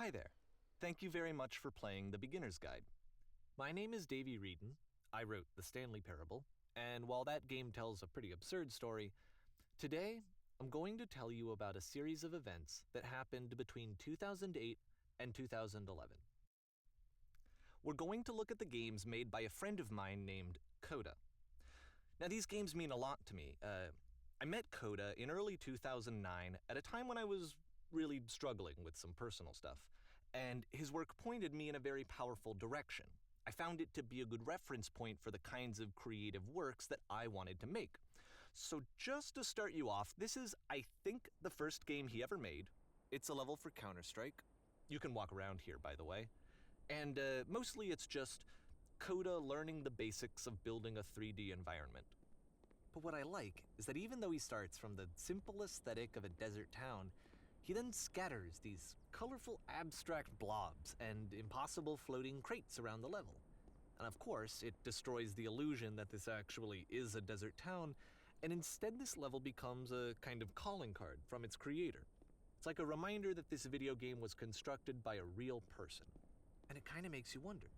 Hi there. Thank you very much for playing The Beginner's Guide. My name is Davey Wreden. I wrote the Stanley Parable, and while that game tells a pretty absurd story, today I'm going to tell you about a series of events that happened between 2008 and 2011. We're going to look at the games made by a friend of mine named Coda. Now, these games mean a lot to me. I met Coda in early 2009 at a time when I was really struggling with some personal stuff, and his work pointed me in a very powerful direction. I found it to be a good reference point for the kinds of creative works that I wanted to make. So just to start you off, this is, I think, the first game he ever made. It's a level for Counter-Strike. You can walk around here, by the way. And mostly it's just Coda learning the basics of building a 3D environment. But what I like is that even though he starts from the simple aesthetic of a desert town, he then scatters these colorful abstract blobs and impossible floating crates around the level. And of course, it destroys the illusion that this actually is a desert town, and instead this level becomes a kind of calling card from its creator. It's like a reminder that this video game was constructed by a real person. And it kind of makes you wonder,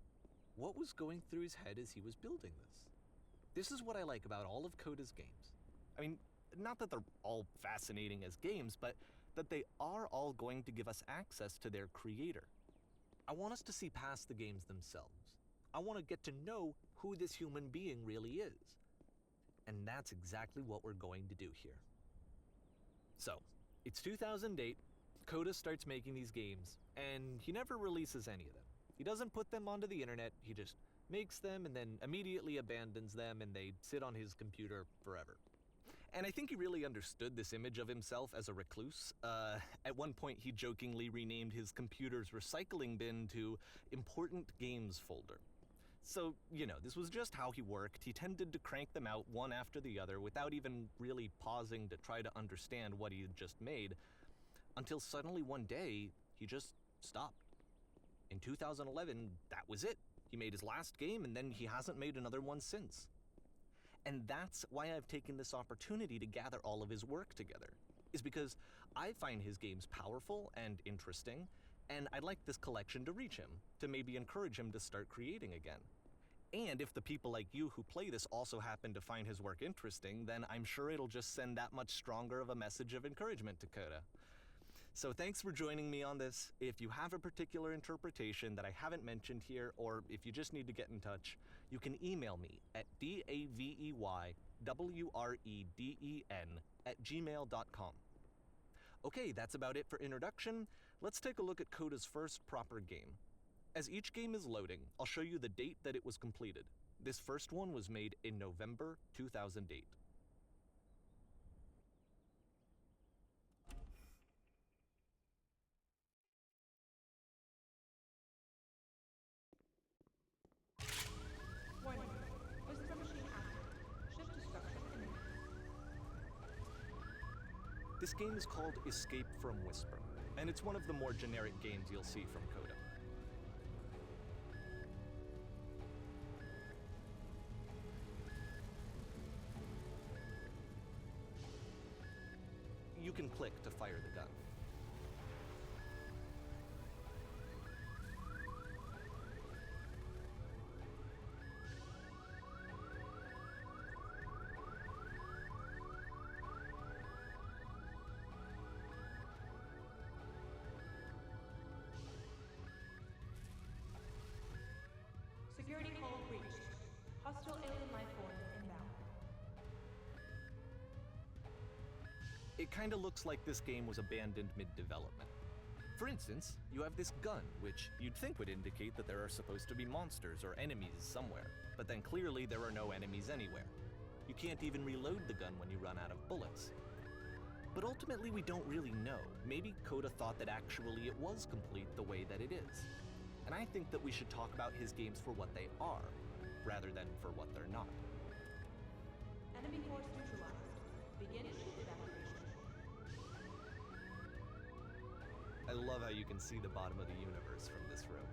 what was going through his head as he was building this? This is what I like about all of Coda's games. I mean, not that they're all fascinating as games, but that they are all going to give us access to their creator. I want us to see past the games themselves. I want to get to know who this human being really is. And that's exactly what we're going to do here. So, it's 2008, Coda starts making these games, and he never releases any of them. He doesn't put them onto the internet, he just makes them and then immediately abandons them, and they sit on his computer forever. And I think he really understood this image of himself as a recluse. At one point, he jokingly renamed his computer's recycling bin to Important Games Folder. So, this was just how he worked. He tended to crank them out one after the other without even really pausing to try to understand what he had just made, until suddenly one day, he just stopped. In 2011, that was it. He made his last game, and then he hasn't made another one since. And that's why I've taken this opportunity to gather all of his work together, is because I find his games powerful and interesting, and I'd like this collection to reach him, to maybe encourage him to start creating again. And if the people like you who play this also happen to find his work interesting, then I'm sure it'll just send that much stronger of a message of encouragement to Coda. So thanks for joining me on this. If you have a particular interpretation that I haven't mentioned here, or if you just need to get in touch, you can email me at daveywreden@gmail.com. Okay, that's about it for introduction. Let's take a look at Coda's first proper game. As each game is loading, I'll show you the date that it was completed. This first one was made in November 2008. Warning. Whisper machine active. Shift to structure imminent. This game is called Escape from Whisper, and it's one of the more generic games you'll see from Coda. You can click to fire the gun. Security code reached. Hostile alien life form inbound. It kinda looks like this game was abandoned mid-development. For instance, you have this gun, which you'd think would indicate that there are supposed to be monsters or enemies somewhere, but then clearly there are no enemies anywhere. You can't even reload the gun when you run out of bullets. But ultimately we don't really know. Maybe Coda thought that actually it was complete the way that it is. And I think that we should talk about his games for what they are, rather than for what they're not. Enemy force neutralized. Begin ship evacuation. I love how you can see the bottom of the universe from this room.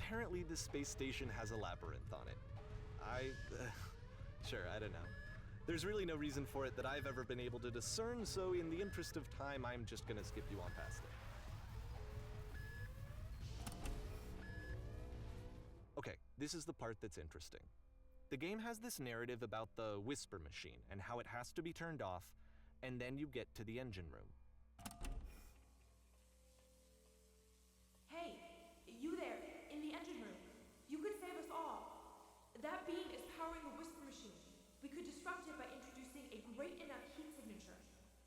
apparently this space station has a labyrinth on it. Sure, I don't know. There's really no reason for it that I've ever been able to discern, so in the interest of time, I'm just gonna skip you on past it. Okay, this is the part that's interesting. The game has this narrative about the whisper machine and how it has to be turned off, and then you get to the engine room. Hey, you there, in the engine room. You could save us all. That beam is powering the whisper machine. We could disrupt it by introducing a great enough heat signature.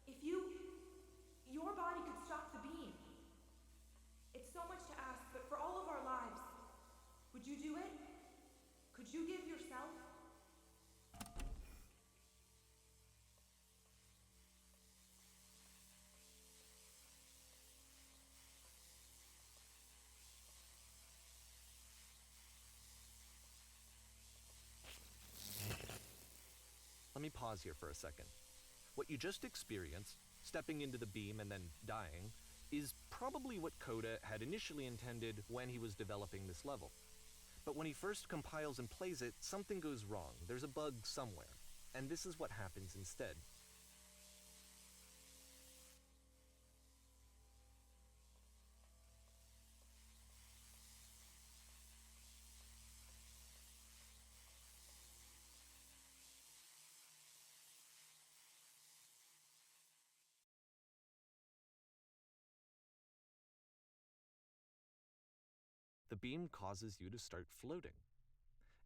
If your body could stop the beam. It's so much to ask, but for all of our lives, would you do it? Could you give yourself? Let me pause here for a second. What you just experienced, stepping into the beam and then dying, is probably what Coda had initially intended when he was developing this level. But when he first compiles and plays it, something goes wrong. There's a bug somewhere. And this is what happens instead. The beam causes you to start floating.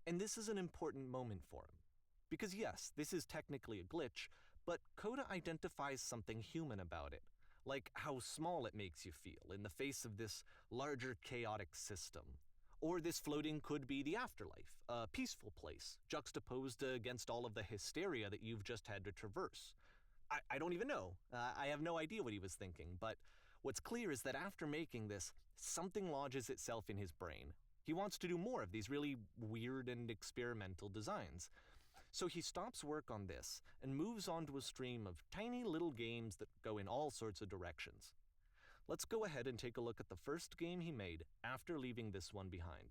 And this is an important moment for him. Because yes, this is technically a glitch, but Coda identifies something human about it, like how small it makes you feel in the face of this larger chaotic system. Or this floating could be the afterlife, a peaceful place, juxtaposed against all of the hysteria that you've just had to traverse. I don't even know. I have no idea what he was thinking, but what's clear is that after making this, something lodges itself in his brain. He wants to do more of these really weird and experimental designs. So he stops work on this and moves on to a stream of tiny little games that go in all sorts of directions. Let's go ahead and take a look at the first game he made after leaving this one behind.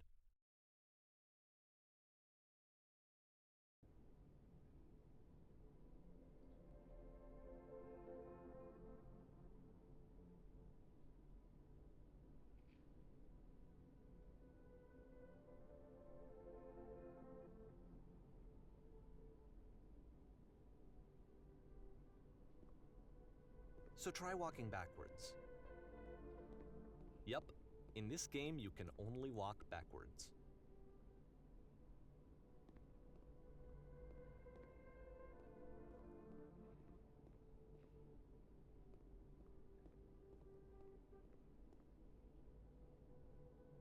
So try walking backwards. Yep, in this game you can only walk backwards.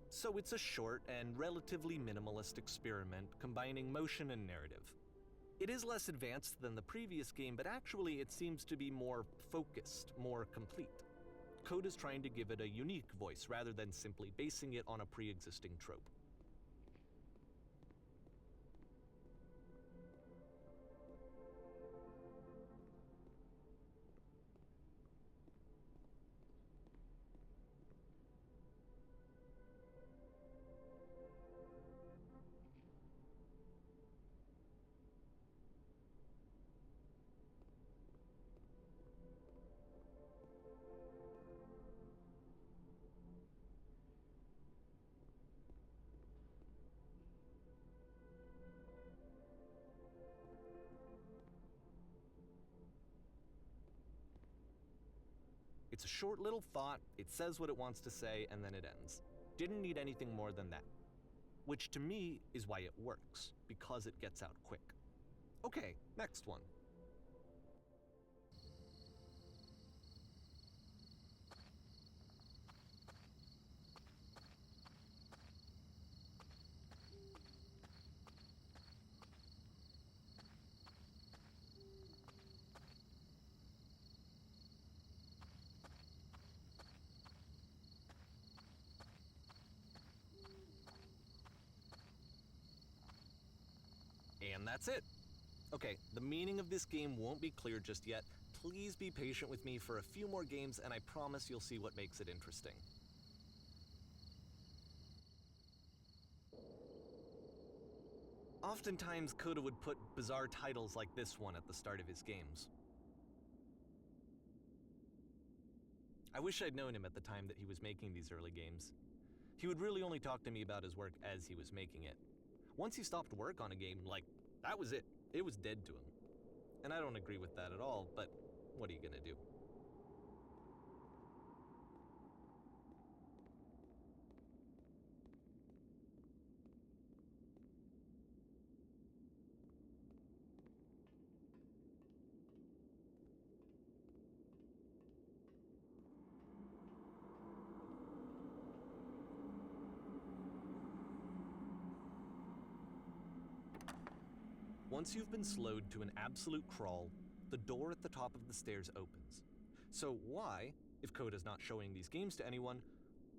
So it's a short and relatively minimalist experiment combining motion and narrative. It is less advanced than the previous game, but actually it seems to be more focused, more complete. Coda's trying to give it a unique voice rather than simply basing it on a pre-existing trope. It's a short little thought, it says what it wants to say, and then it ends. Didn't need anything more than that. Which to me is why it works, because it gets out quick. Okay, next one. And that's it. Okay, the meaning of this game won't be clear just yet. Please be patient with me for a few more games and I promise you'll see what makes it interesting. Oftentimes, Coda would put bizarre titles like this one at the start of his games. I wish I'd known him at the time that he was making these early games. He would really only talk to me about his work as he was making it. Once he stopped work on a game, that was it. It was dead to him. And I don't agree with that at all, but what are you gonna do? Once you've been slowed to an absolute crawl, the door at the top of the stairs opens. So why, if Coda's not showing these games to anyone,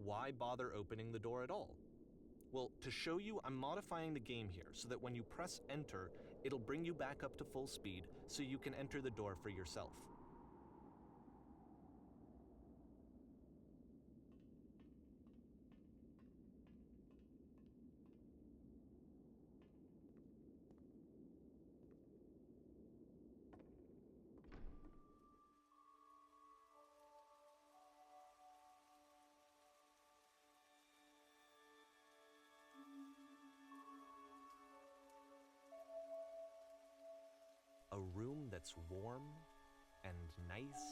why bother opening the door at all? Well, to show you, I'm modifying the game here so that when you press enter, it'll bring you back up to full speed so you can enter the door for yourself. A room that's warm and nice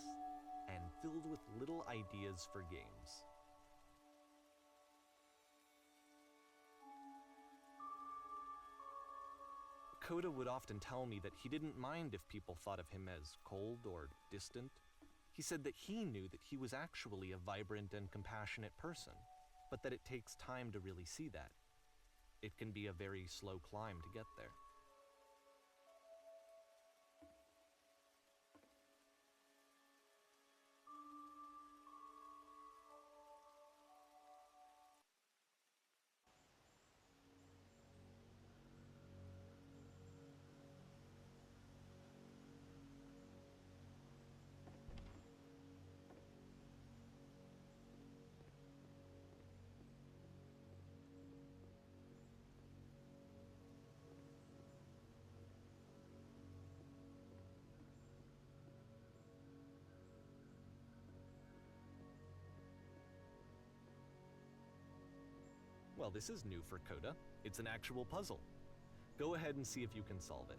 and filled with little ideas for games. Coda would often tell me that he didn't mind if people thought of him as cold or distant. He said that he knew that he was actually a vibrant and compassionate person, but that it takes time to really see that. It can be a very slow climb to get there. Well, this is new for Coda. It's an actual puzzle. Go ahead and see if you can solve it.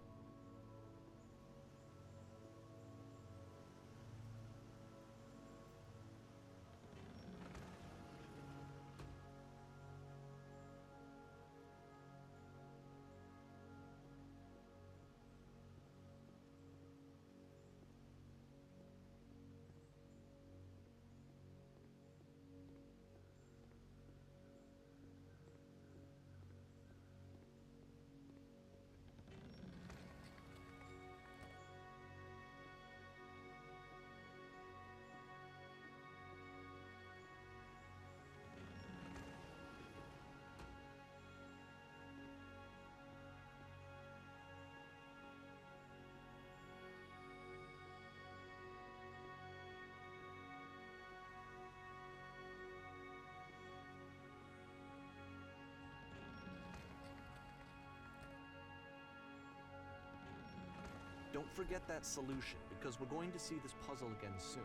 Don't forget that solution, because we're going to see this puzzle again soon.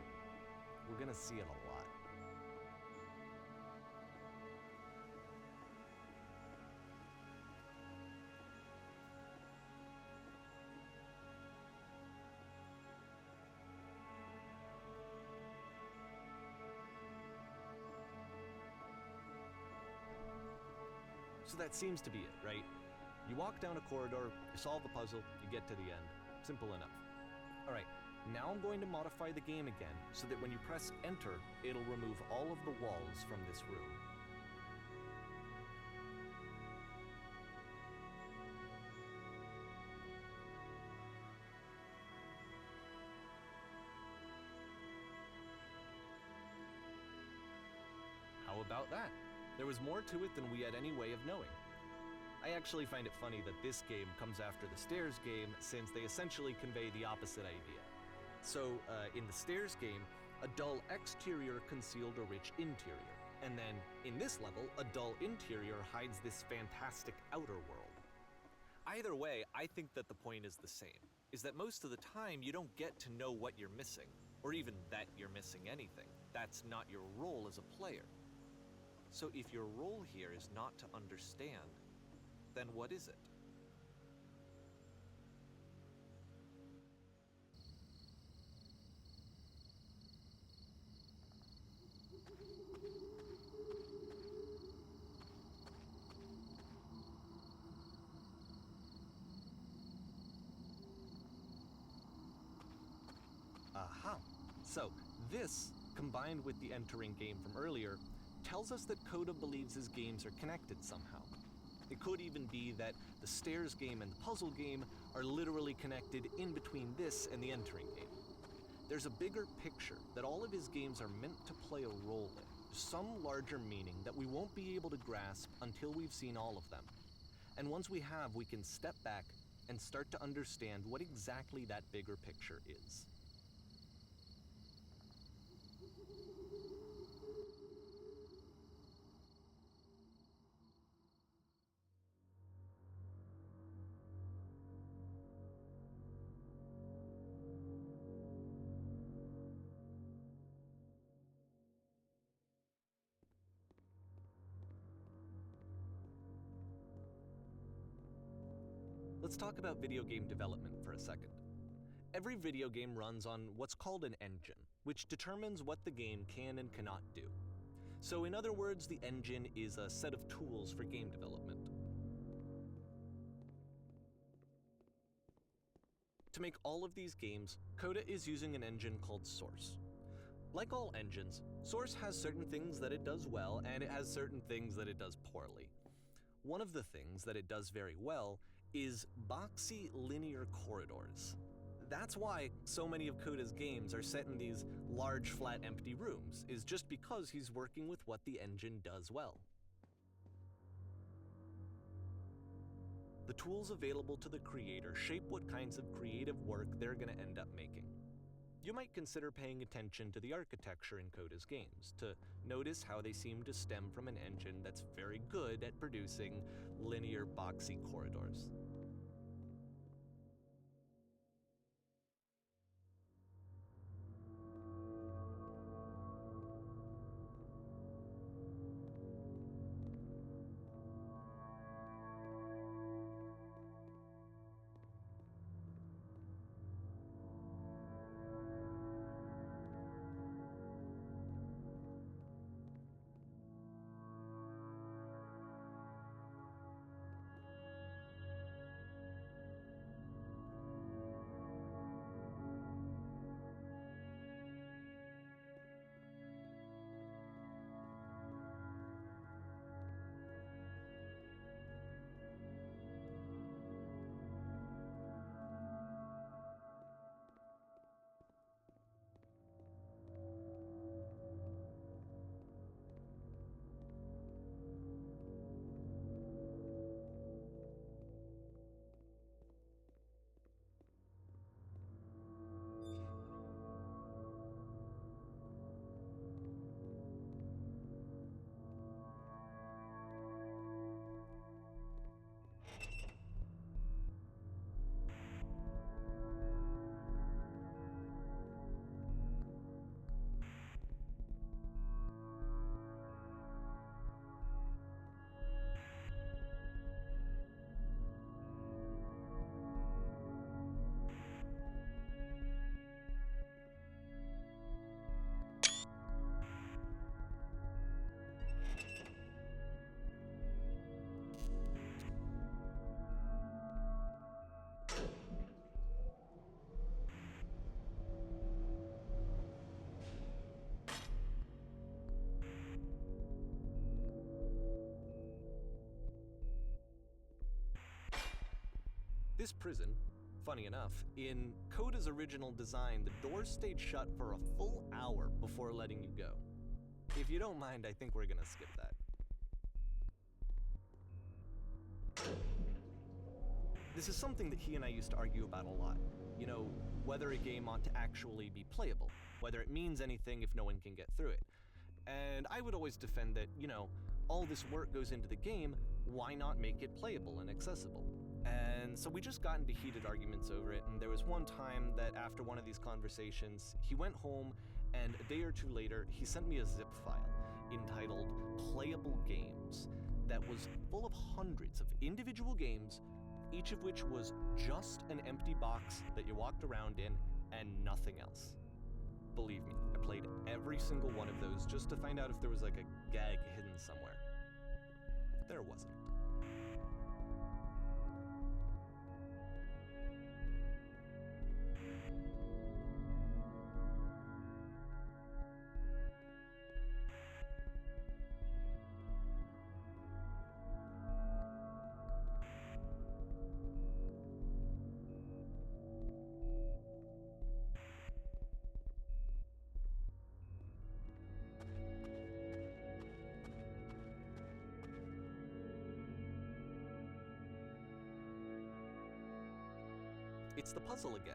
We're going to see it a lot. So that seems to be it, right? You walk down a corridor, you solve the puzzle, you get to the end. Simple enough. All right, now I'm going to modify the game again so that when you press enter, it'll remove all of the walls from this room. How about that? There was more to it than we had any way of knowing. I actually find it funny that this game comes after the Stairs game, since they essentially convey the opposite idea. So, in the Stairs game, a dull exterior concealed a rich interior. And then, in this level, a dull interior hides this fantastic outer world. Either way, I think that the point is the same, is that most of the time you don't get to know what you're missing, or even that you're missing anything. That's not your role as a player. So if your role here is not to understand, then what is it? Aha! So, this, combined with the entering game from earlier, tells us that Coda believes his games are connected somehow. It could even be that the stairs game and the puzzle game are literally connected in between this and the entering game. There's a bigger picture that all of his games are meant to play a role in, some larger meaning that we won't be able to grasp until we've seen all of them. And once we have, we can step back and start to understand what exactly that bigger picture is. Let's talk about video game development for a second. Every video game runs on what's called an engine, which determines what the game can and cannot do. So in other words, the engine is a set of tools for game development. To make all of these games, Coda is using an engine called Source. Like all engines, Source has certain things that it does well, and it has certain things that it does poorly. One of the things that it does very well is boxy linear corridors. That's why so many of Coda's games are set in these large, flat, empty rooms, is just because he's working with what the engine does well. The tools available to the creator shape what kinds of creative work they're going to end up making. You might consider paying attention to the architecture in Coda's games, to notice how they seem to stem from an engine that's very good at producing linear, boxy corridors. This prison, funny enough, in Coda's original design, the doors stayed shut for a full hour before letting you go. If you don't mind, I think we're gonna skip that. This is something that he and I used to argue about a lot. You know, whether a game ought to actually be playable, whether it means anything if no one can get through it. And I would always defend that, all this work goes into the game, why not make it playable and accessible? And so we just got into heated arguments over it, and there was one time that after one of these conversations, he went home, and a day or two later, he sent me a zip file entitled Playable Games that was full of hundreds of individual games, each of which was just an empty box that you walked around in and nothing else. Believe me, I played every single one of those just to find out if there was like a gag hidden somewhere. There wasn't. It's the puzzle again,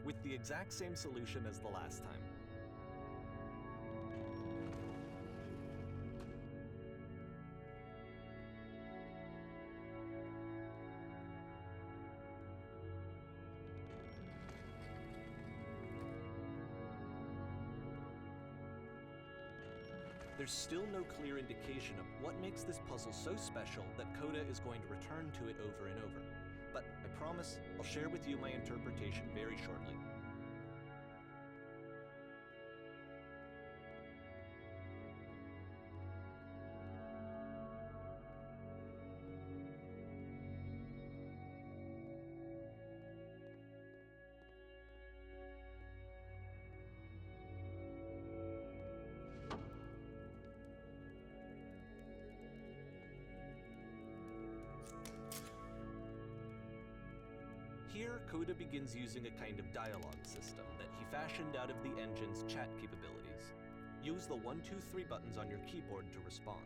with the exact same solution as the last time. There's still no clear indication of what makes this puzzle so special that Coda is going to return to it over and over. But I promise I'll share with you my interpretation very shortly. Here, Coda begins using a kind of dialogue system that he fashioned out of the engine's chat capabilities. Use the 1, 2, 3 buttons on your keyboard to respond.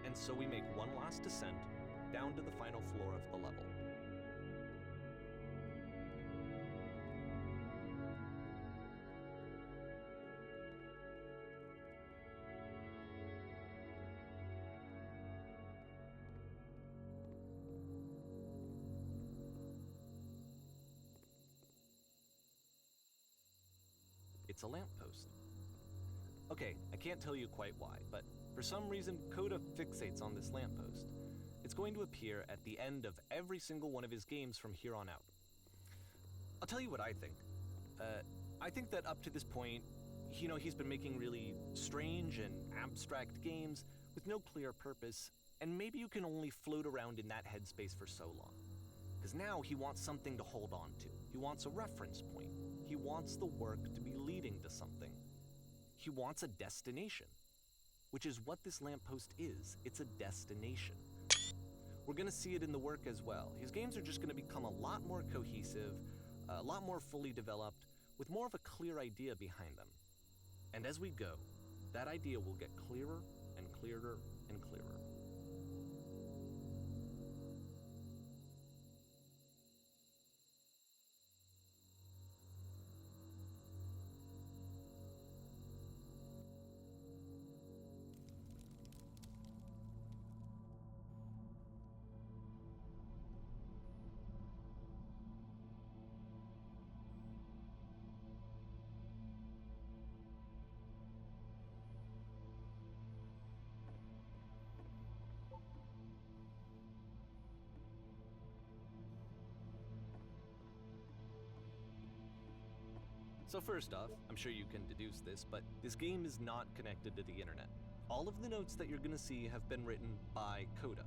And so we make one last descent down to the final floor of the level. It's a lamppost. Okay, I can't tell you quite why, but for some reason, Coda fixates on this lamppost. It's going to appear at the end of every single one of his games from here on out. I'll tell you what I think. I think that up to this point, he's been making really strange and abstract games with no clear purpose, and maybe you can only float around in that headspace for so long. Because now he wants something to hold on to. He wants a reference point. He wants the work to be leading to something. He wants a destination, which is what this lamppost is. It's a destination. We're going to see it in the work as well. His games are just going to become a lot more cohesive, a lot more fully developed, with more of a clear idea behind them. And as we go, that idea will get clearer and clearer and clearer. So first off, I'm sure you can deduce this, but this game is not connected to the internet. All of the notes that you're gonna see have been written by Coda.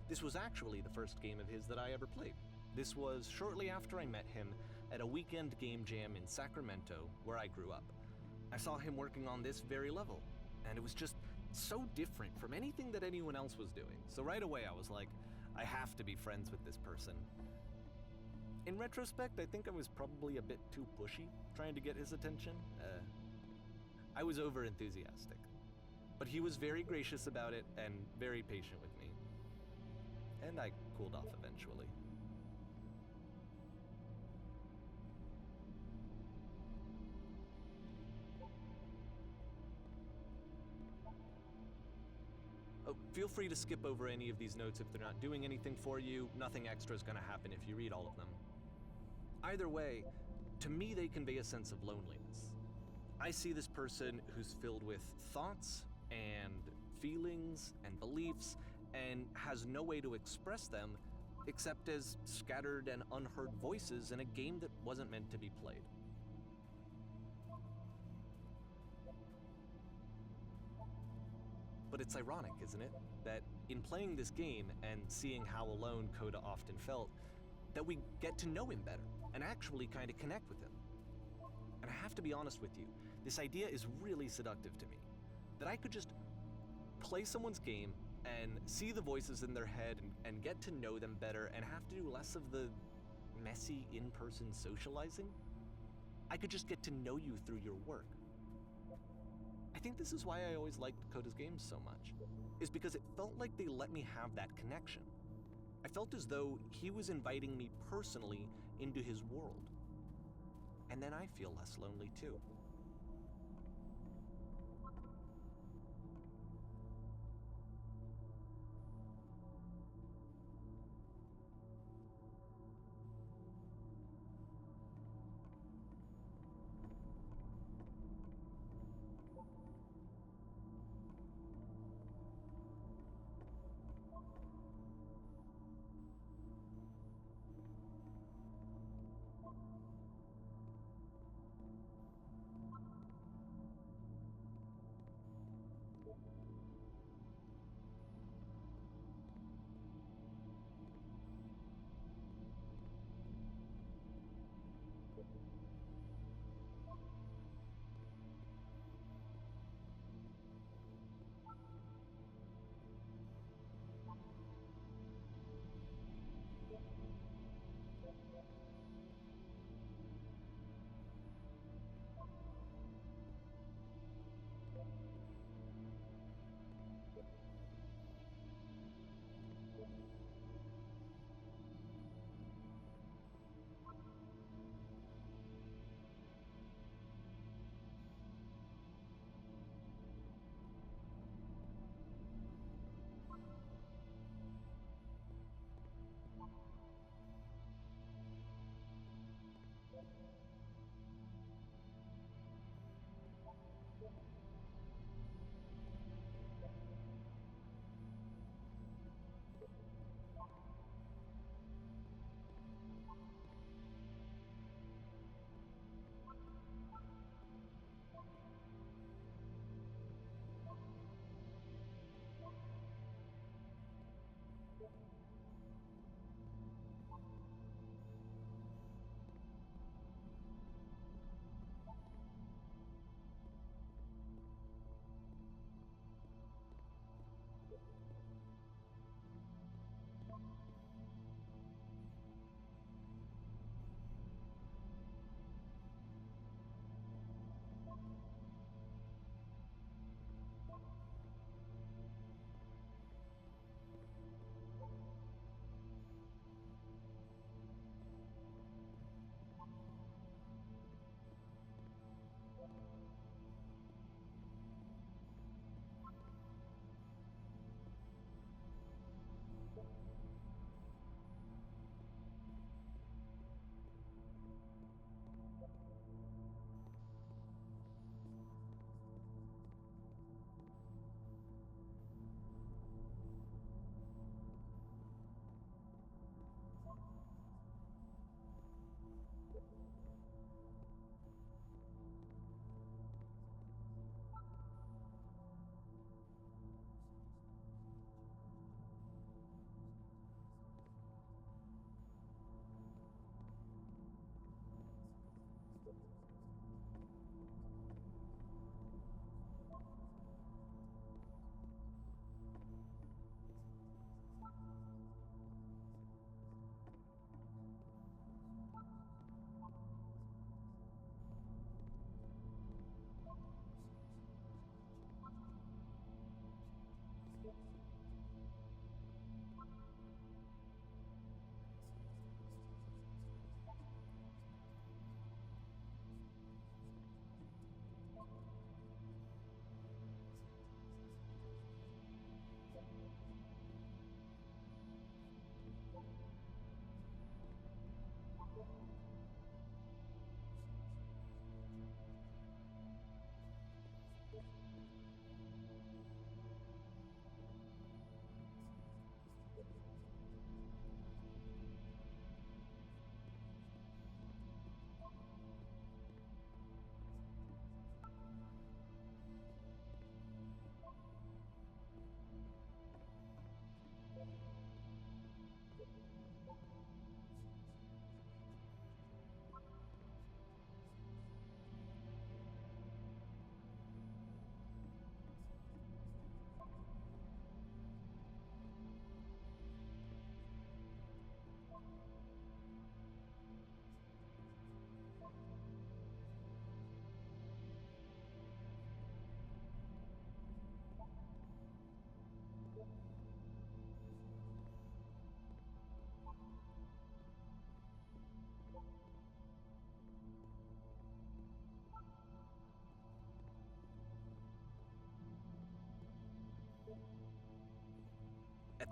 This was actually the first game of his that I ever played. This was shortly after I met him at a weekend game jam in Sacramento, where I grew up. I saw him working on this very level, and it was just so different from anything that anyone else was doing. So right away I was like, I have to be friends with this person. In retrospect, I think I was probably a bit too pushy, trying to get his attention. I was over-enthusiastic. But he was very gracious about it and very patient with me. And I cooled off eventually. Oh, feel free to skip over any of these notes if they're not doing anything for you. Nothing extra is going to happen if you read all of them. Either way, to me they convey a sense of loneliness. I see this person who's filled with thoughts and feelings and beliefs and has no way to express them except as scattered and unheard voices in a game that wasn't meant to be played. But it's ironic, isn't it? That in playing this game and seeing how alone Coda often felt, that we get to know him better and actually kind of connect with him. And I have to be honest with you, this idea is really seductive to me. That I could just play someone's game and see the voices in their head and get to know them better and have to do less of the messy in-person socializing. I could just get to know you through your work. I think this is why I always liked Coda's games so much, is because it felt like they let me have that connection. I felt as though he was inviting me personally into his world. And then I feel less lonely too.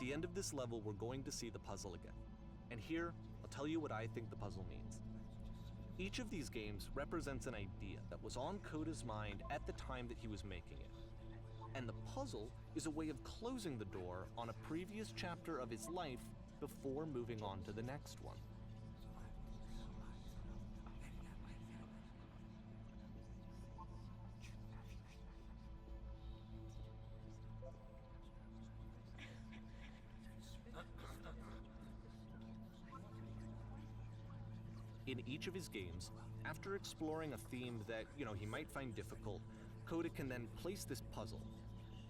the end of this level, we're going to see the puzzle again. And here, I'll tell you what I think the puzzle means. Each of these games represents an idea that was on Coda's mind at the time that he was making it. And the puzzle is a way of closing the door on a previous chapter of his life before moving on to the next one. In each of his games, after exploring a theme that, he might find difficult, Coda can then place this puzzle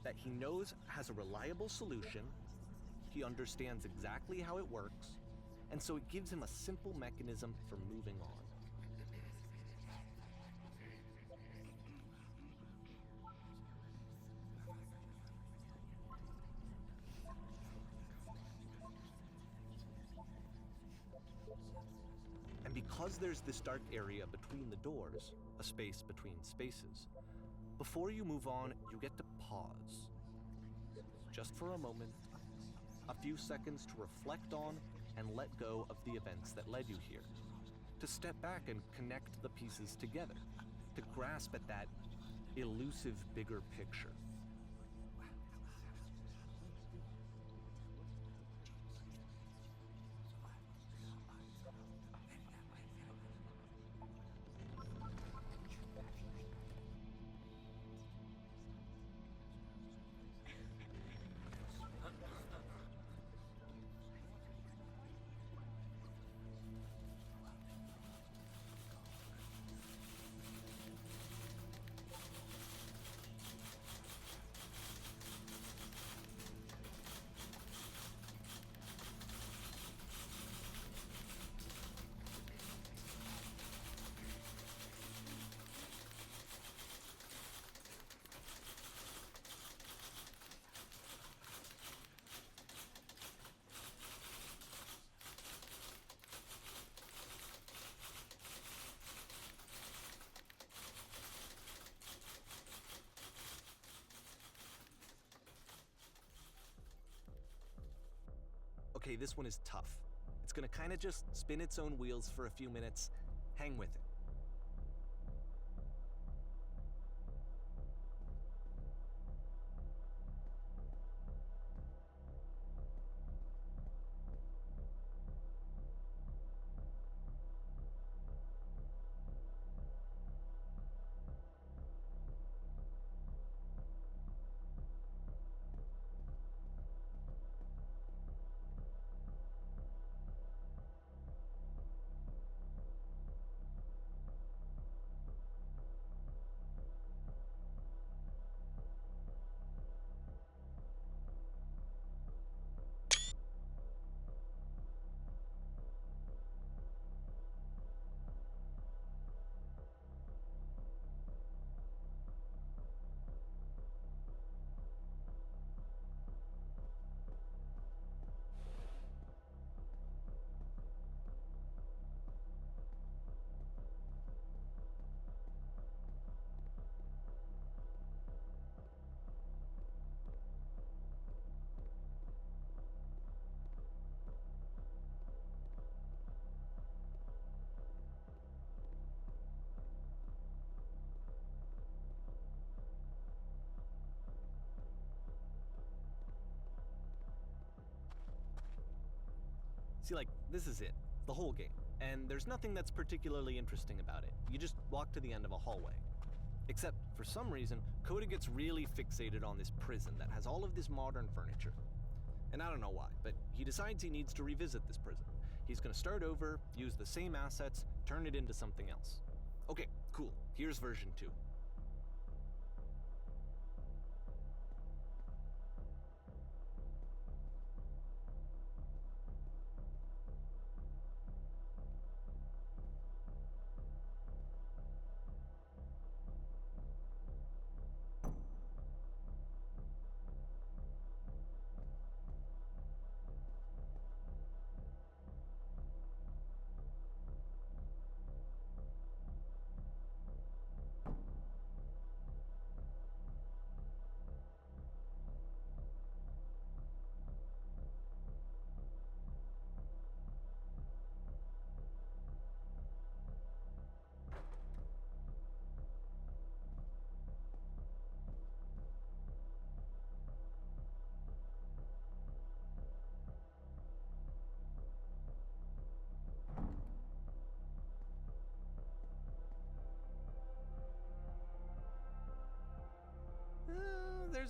that he knows has a reliable solution, he understands exactly how it works, and so it gives him a simple mechanism for moving on. And because there's this dark area between the doors, a space between spaces, before you move on, you get to pause. Just for a moment, a few seconds to reflect on and let go of the events that led you here. To step back and connect the pieces together. To grasp at that elusive bigger picture. Okay, this one is tough. It's gonna kinda just spin its own wheels for a few minutes. Hang with it. See, this is it. The whole game. And there's nothing that's particularly interesting about it. You just walk to the end of a hallway. Except, for some reason, Coda gets really fixated on this prison that has all of this modern furniture. And I don't know why, but he decides he needs to revisit this prison. He's gonna start over, use the same assets, turn it into something else. Okay, cool. Here's version 2.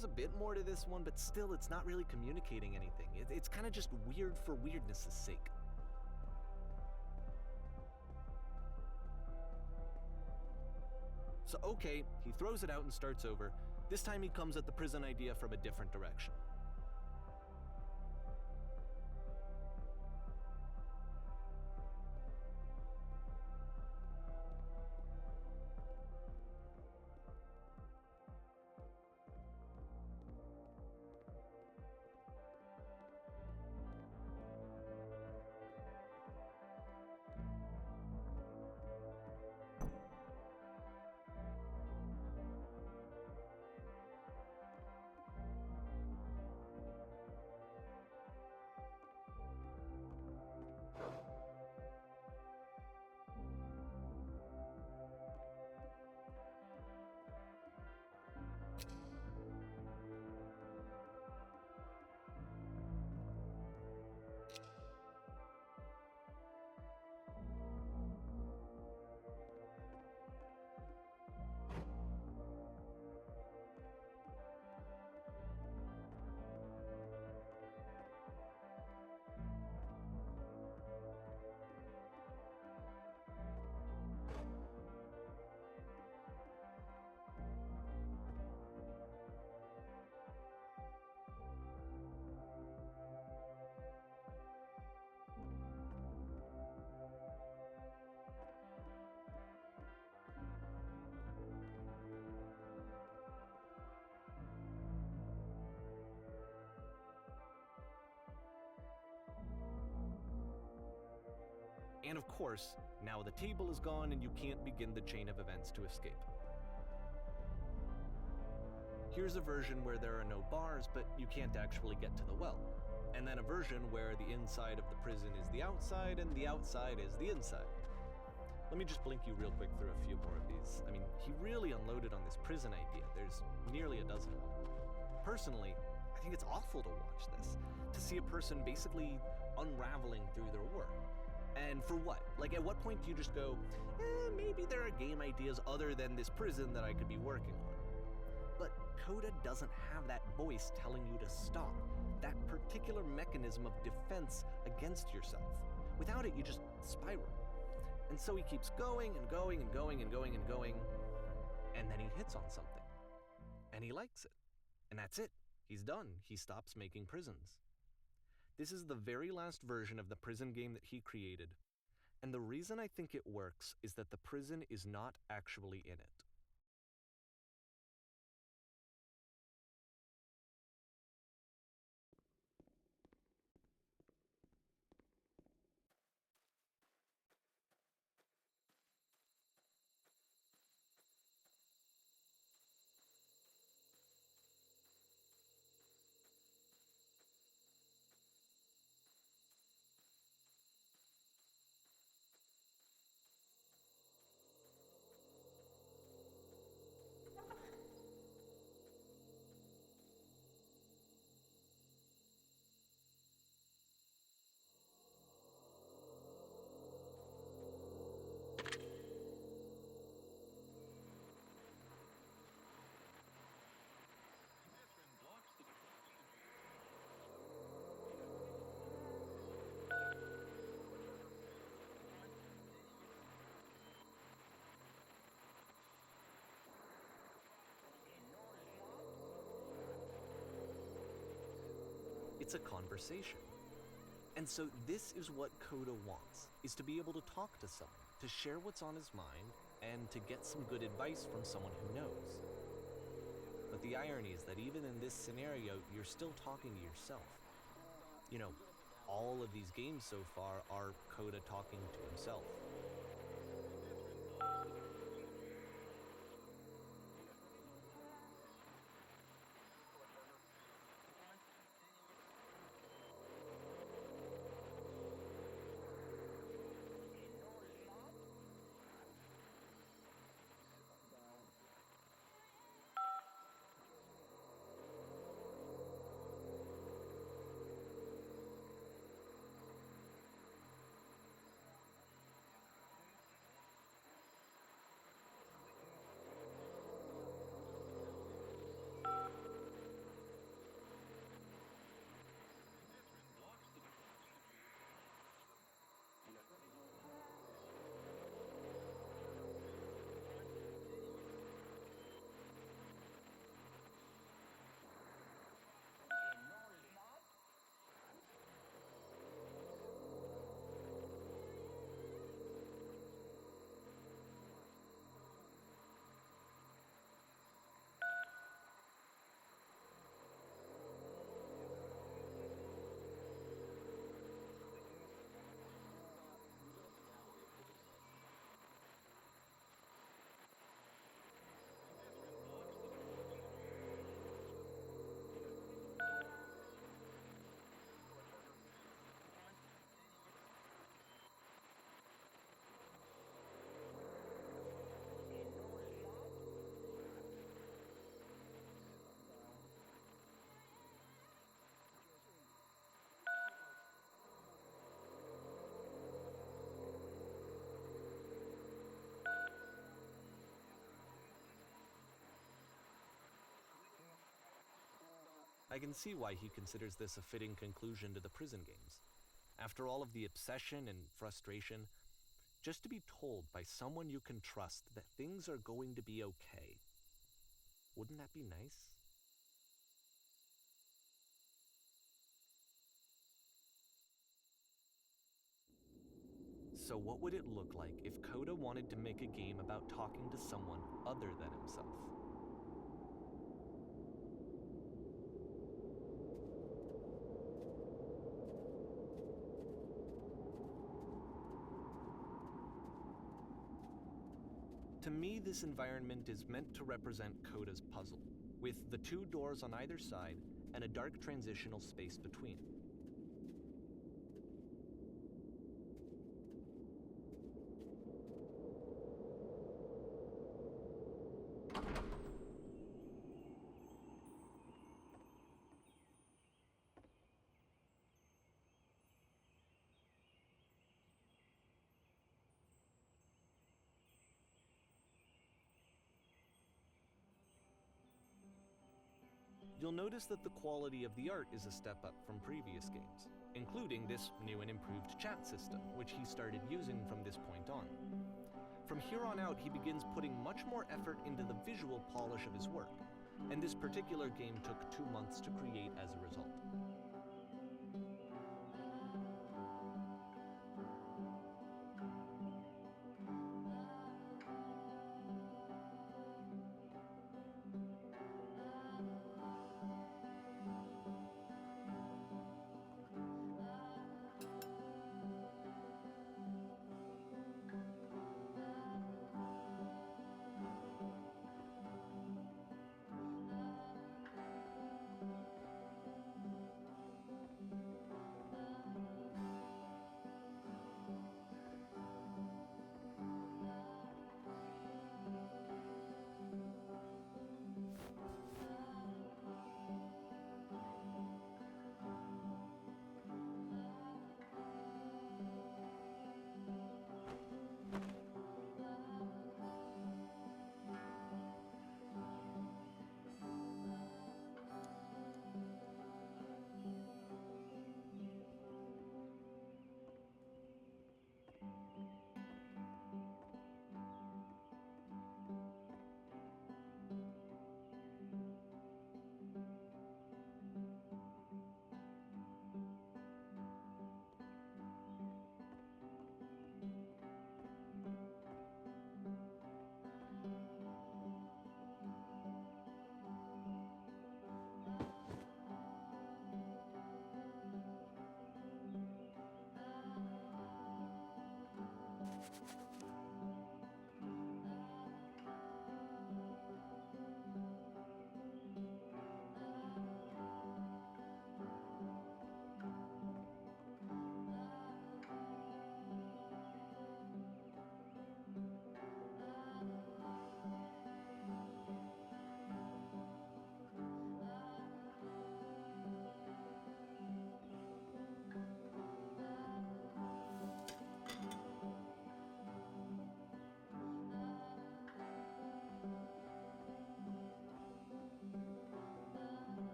there's a bit more to this one, but still it's not really communicating anything. It's kind of just weird for weirdness' sake. So okay, he throws it out and starts over. This time he comes at the prison idea from a different direction. And of course, now the table is gone and you can't begin the chain of events to escape. Here's a version where there are no bars, but you can't actually get to the well. And then a version where the inside of the prison is the outside and the outside is the inside. Let me just blink you real quick through a few more of these. I mean, he really unloaded on this prison idea. There's nearly a dozen of them. Personally, I think it's awful to watch this, to see a person basically unraveling through their work. And for what? Like, at what point do you just go, maybe there are game ideas other than this prison that I could be working on? But Coda doesn't have that voice telling you to stop, that particular mechanism of defense against yourself. Without it, you just spiral. And so he keeps going and going and going and going and going, and then he hits on something. And he likes it. And that's it. He's done. He stops making prisons. This is the very last version of the prison game that he created. And the reason I think it works is that the prison is not actually in it. It's a conversation. And so this is what Coda wants, is to be able to talk to someone, to share what's on his mind, and to get some good advice from someone who knows. But the irony is that even in this scenario, you're still talking to yourself. You know, all of these games so far are Coda talking to himself. I can see why he considers this a fitting conclusion to the prison games. After all of the obsession and frustration, just to be told by someone you can trust that things are going to be okay. Wouldn't that be nice? So what would it look like if Coda wanted to make a game about talking to someone other than himself? To me, this environment is meant to represent Coda's puzzle, with the two doors on either side and a dark transitional space between. You'll notice that the quality of the art is a step up from previous games, including this new and improved chat system, which he started using from this point on. From here on out, he begins putting much more effort into the visual polish of his work, and this particular game took 2 months to create as a result.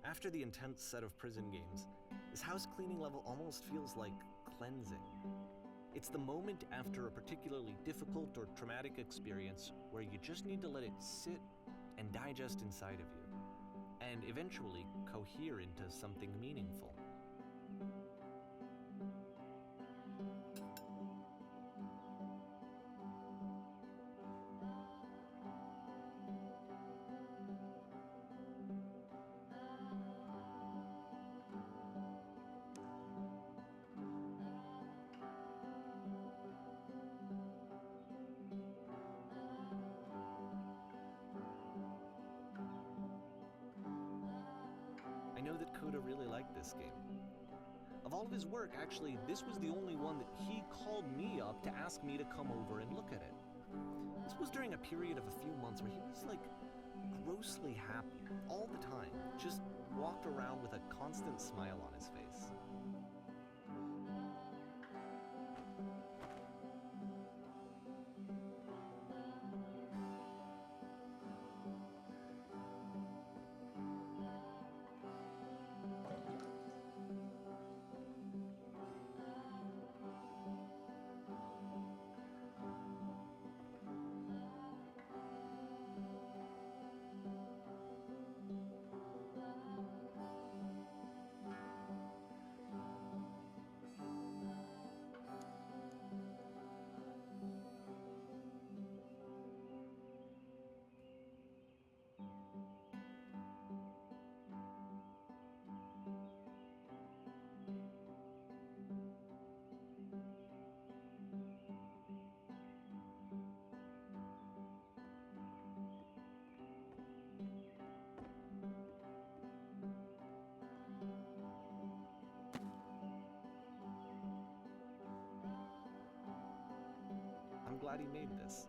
After the intense set of prison games, this house cleaning level almost feels like cleansing. It's the moment after a particularly difficult or traumatic experience where you just need to let it sit and digest inside of you, and eventually cohere into something meaningful. know that Coda really liked this game. Of all of his work, actually, this was the only one that he called me up to ask me to come over and look at it. This was during a period of a few months where he was like grossly happy all the time, just walked around with a constant smile on his face. I'm glad he made this.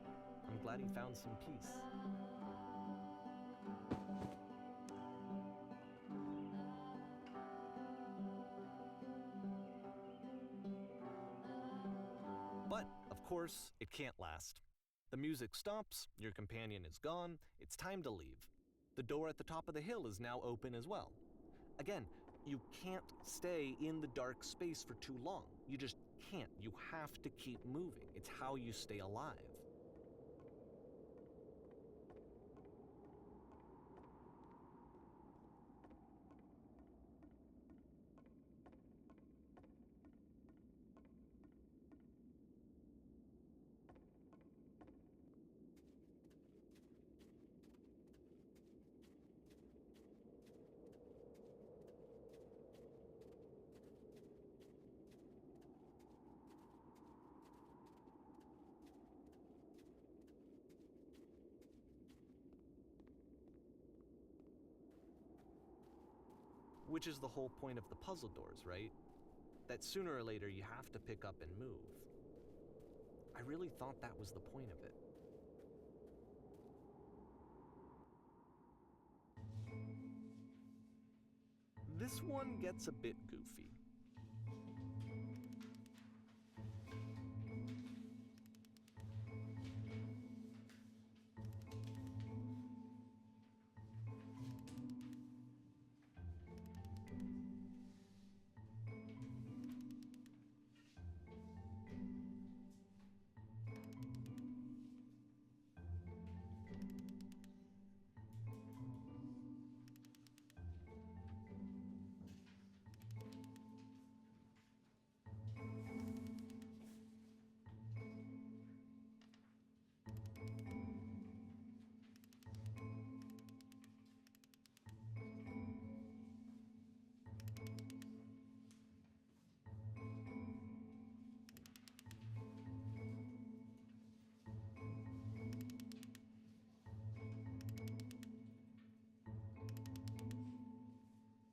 I'm glad he found some peace. But, of course, it can't last. The music stops, your companion is gone, it's time to leave. The door at the top of the hill is now open as well. Again, you can't stay in the dark space for too long. You just can't. You have to keep moving. It's how you stay alive. Which is the whole point of the puzzle doors, right? That sooner or later you have to pick up and move. I really thought that was the point of it. This one gets a bit goofy.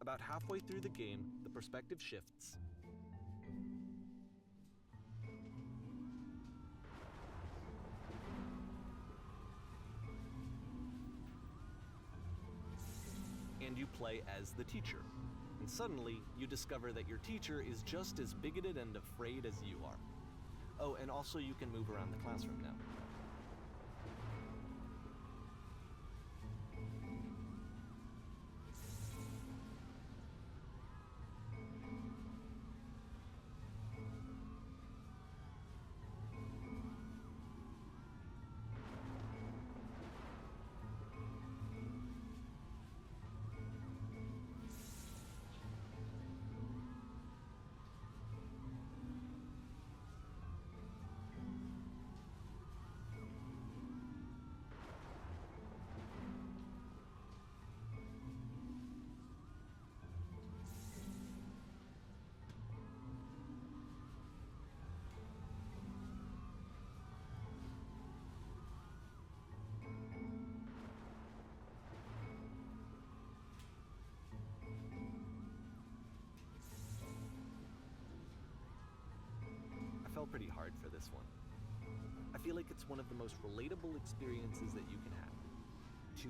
About halfway through the game, the perspective shifts. And you play as the teacher. And suddenly, you discover that your teacher is just as bigoted and afraid as you are. Oh, and also you can move around the classroom now. pretty hard for this one. I feel like it's one of the most relatable experiences that you can have. To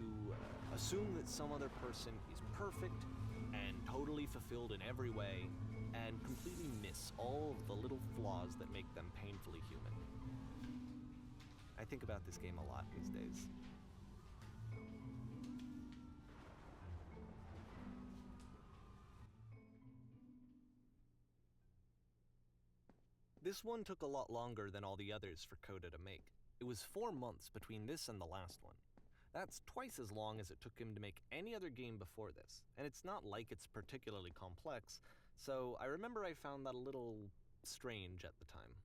assume that some other person is perfect and totally fulfilled in every way, and completely miss all of the little flaws that make them painfully human. I think about this game a lot these days. This one took a lot longer than all the others for Coda to make. It was 4 months between this and the last one. That's twice as long as it took him to make any other game before this, and it's not like it's particularly complex, so I remember I found that a little strange at the time.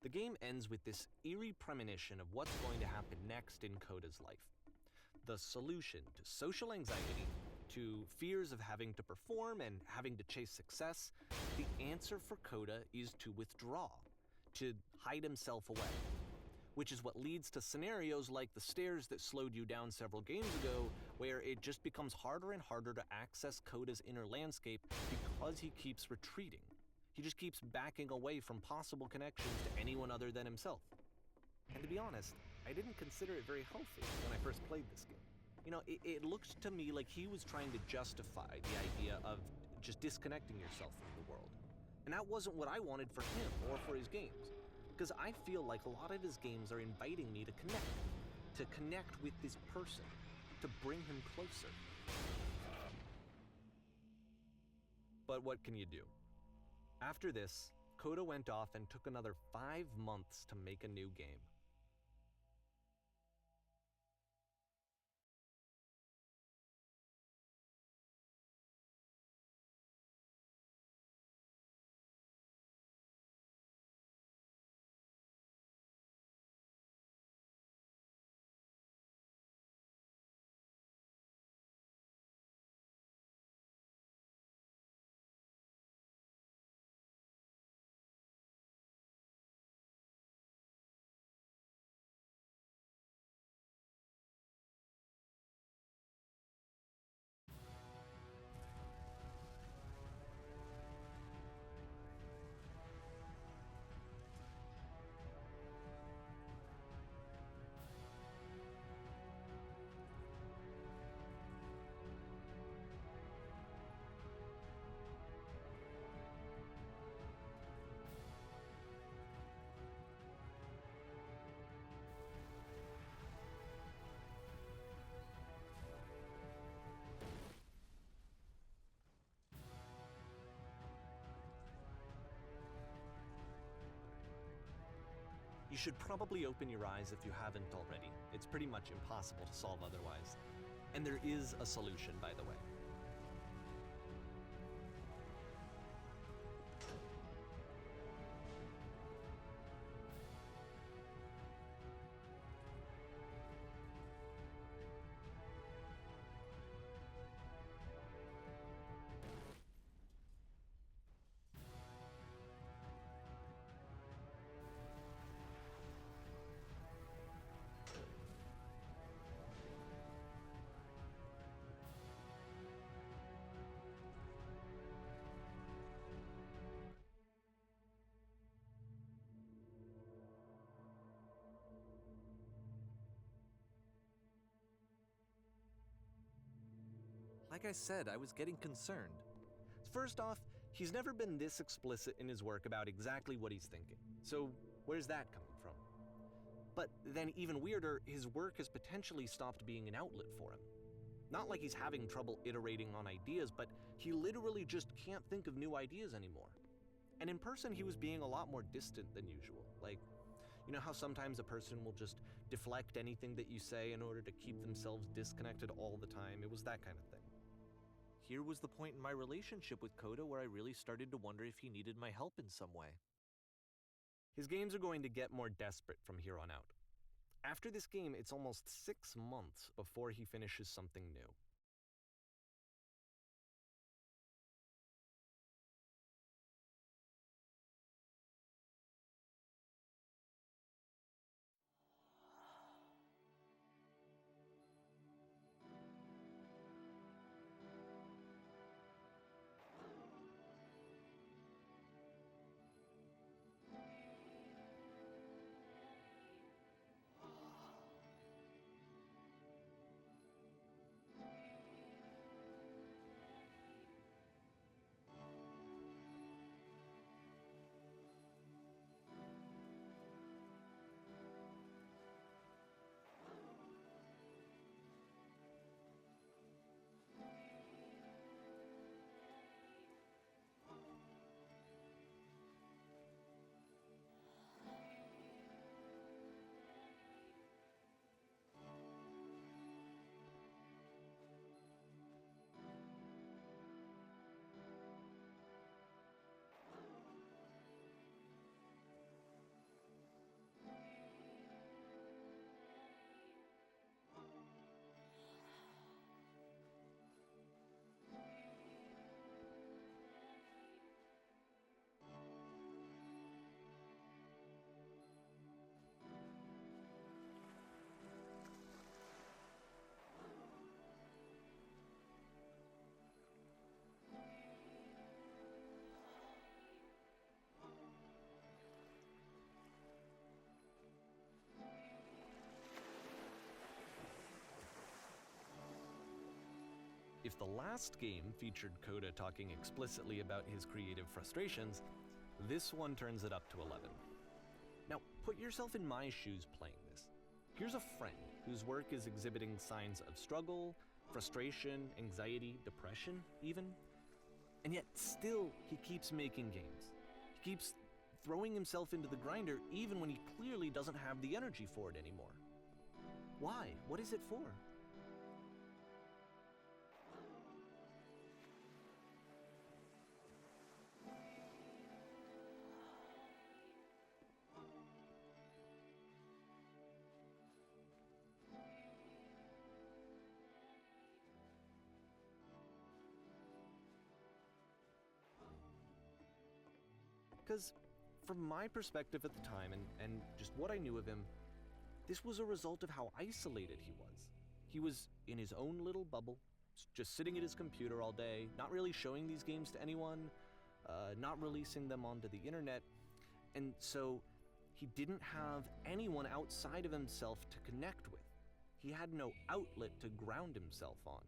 The game ends with this eerie premonition of what's going to happen next in Coda's life. The solution to social anxiety, to fears of having to perform and having to chase success, the answer for Coda is to withdraw, to hide himself away. Which is what leads to scenarios like the stairs that slowed you down several games ago, where it just becomes harder and harder to access Coda's inner landscape because he keeps retreating. He just keeps backing away from possible connections to anyone other than himself. And to be honest, I didn't consider it very healthy when I first played this game. You know, it looked to me like he was trying to justify the idea of just disconnecting yourself from the world. And that wasn't what I wanted for him or for his games. Because I feel like a lot of his games are inviting me to connect with this person, to bring him closer. But what can you do? After this, Coda went off and took another 5 months to make a new game. You should probably open your eyes if you haven't already. It's pretty much impossible to solve otherwise. And there is a solution, by the way. Like I said, I was getting concerned. First off, he's never been this explicit in his work about exactly what he's thinking. So where's that coming from? But then even weirder, his work has potentially stopped being an outlet for him. Not like he's having trouble iterating on ideas, but he literally just can't think of new ideas anymore. And in person, he was being a lot more distant than usual. Like, you know how sometimes a person will just deflect anything that you say in order to keep themselves disconnected all the time? It was that kind of thing. Here was the point in my relationship with Coda where I really started to wonder if he needed my help in some way. His games are going to get more desperate from here on out. After this game, it's almost 6 months before he finishes something new. If the last game featured Coda talking explicitly about his creative frustrations, this one turns it up to 11. Now, put yourself in my shoes playing this. Here's a friend whose work is exhibiting signs of struggle, frustration, anxiety, depression, even. And yet still, he keeps making games. He keeps throwing himself into the grinder even when he clearly doesn't have the energy for it anymore. Why? What is it for? Because from my perspective at the time and just what I knew of him, this was a result of how isolated he was. He was in his own little bubble, just sitting at his computer all day, not really showing these games to anyone, not releasing them onto the internet, and so he didn't have anyone outside of himself to connect with. He had no outlet to ground himself on.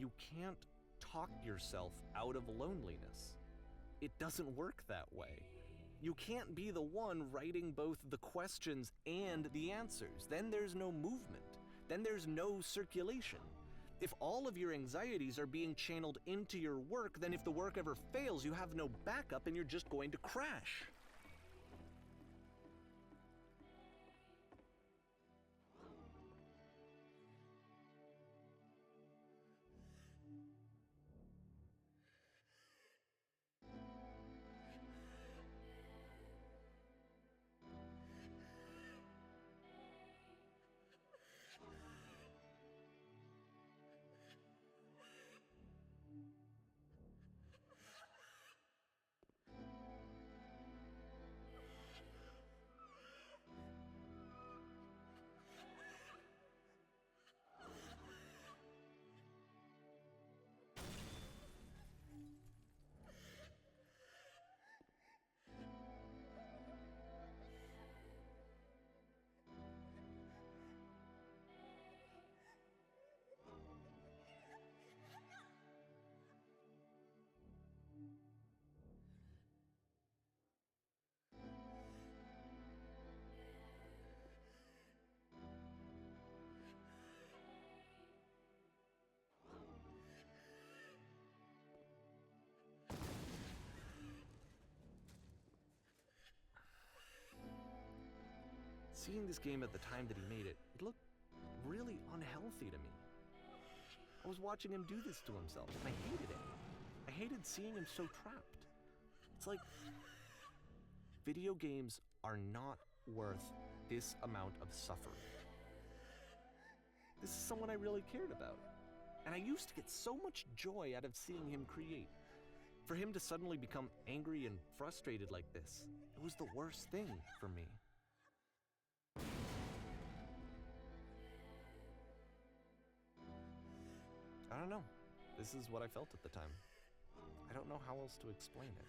you can't talk yourself out of loneliness. It doesn't work that way. You can't be the one writing both the questions and the answers. Then there's no movement. Then there's no circulation. If all of your anxieties are being channeled into your work, then if the work ever fails, you have no backup and you're just going to crash. Seeing this game at the time that he made it, it looked really unhealthy to me. I was watching him do this to himself, and I hated it. I hated seeing him so trapped. It's like, video games are not worth this amount of suffering. This is someone I really cared about, and I used to get so much joy out of seeing him create. For him to suddenly become angry and frustrated like this, it was the worst thing for me. I don't know. This is what I felt at the time. I don't know how else to explain it.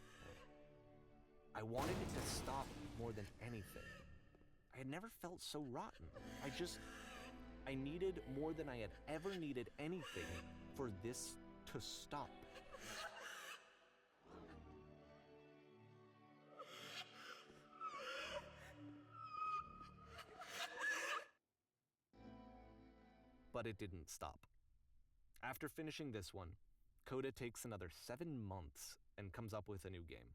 I wanted it to stop more than anything. I had never felt so rotten. I needed more than I had ever needed anything for this to stop. But it didn't stop. After finishing this one, Coda takes another 7 months and comes up with a new game.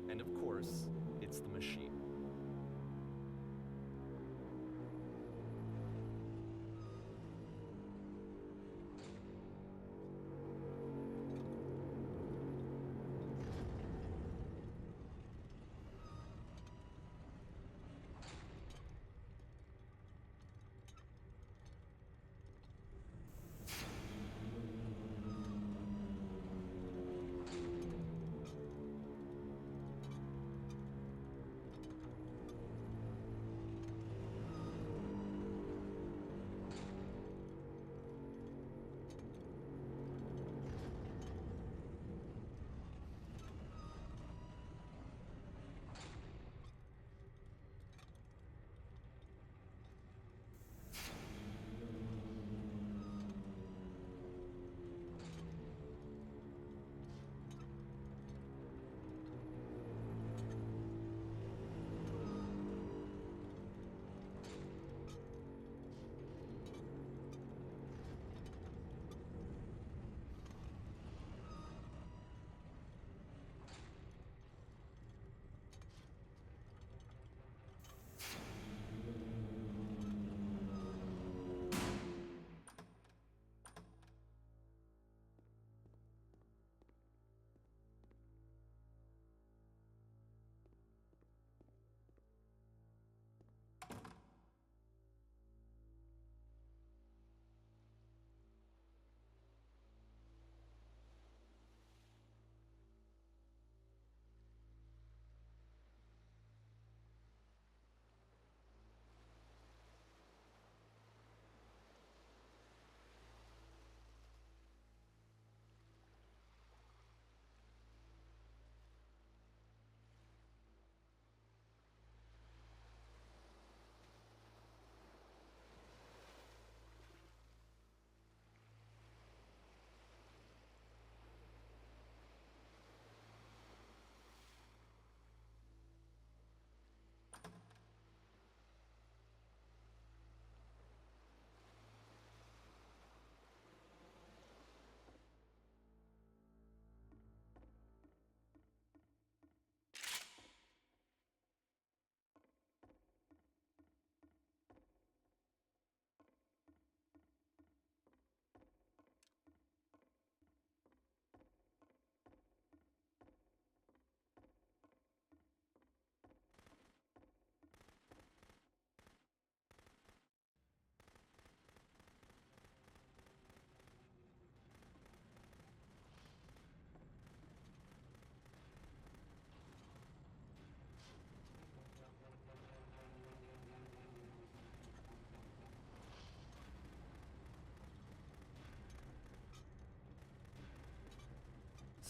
And of course, it's the machine.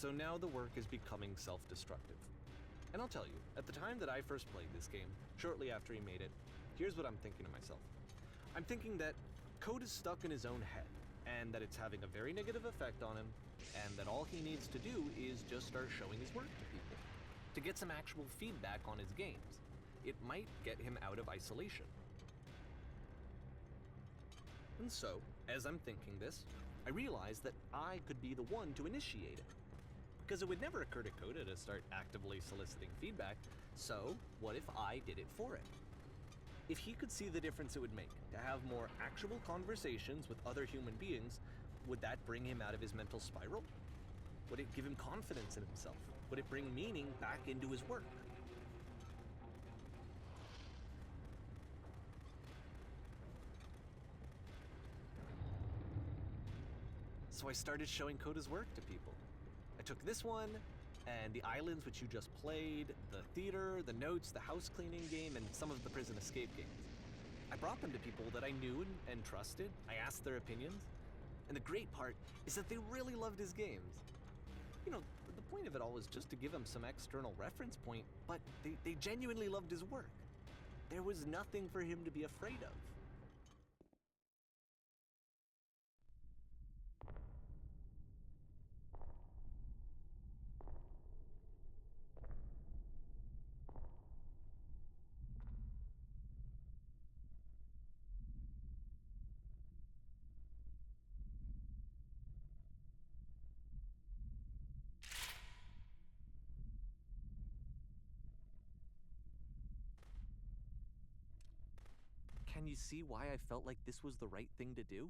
So now the work is becoming self-destructive. And I'll tell you, at the time that I first played this game, shortly after he made it, here's what I'm thinking to myself. I'm thinking that Code is stuck in his own head, and that it's having a very negative effect on him, and that all he needs to do is just start showing his work to people, to get some actual feedback on his games. It might get him out of isolation. And so, as I'm thinking this, I realize that I could be the one to initiate it. Because it would never occur to Coda to start actively soliciting feedback, so what if I did it for him? If he could see the difference it would make to have more actual conversations with other human beings, would that bring him out of his mental spiral? Would it give him confidence in himself? Would it bring meaning back into his work? So I started showing Coda's work to people. I took this one, and the islands which you just played, the theater, the notes, the house cleaning game, and some of the prison escape games. I brought them to people that I knew and trusted. I asked their opinions. And the great part is that they really loved his games. You know, the point of it all was just to give him some external reference point, but they genuinely loved his work. There was nothing for him to be afraid of. Can you see why I felt like this was the right thing to do?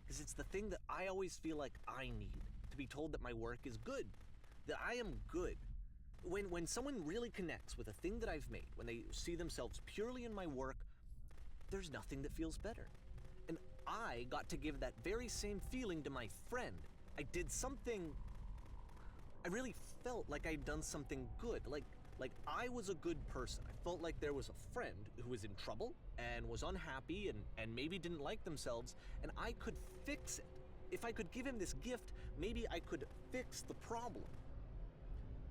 Because it's the thing that I always feel like I need, to be told that my work is good, that I am good. When someone really connects with a thing that I've made, when they see themselves purely in my work, there's nothing that feels better. And I got to give that very same feeling to my friend. I did something, I really felt like I'd done something good, like I was a good person. I felt like there was a friend who was in trouble and was unhappy and maybe didn't like themselves, and I could fix it. If I could give him this gift, maybe I could fix the problem.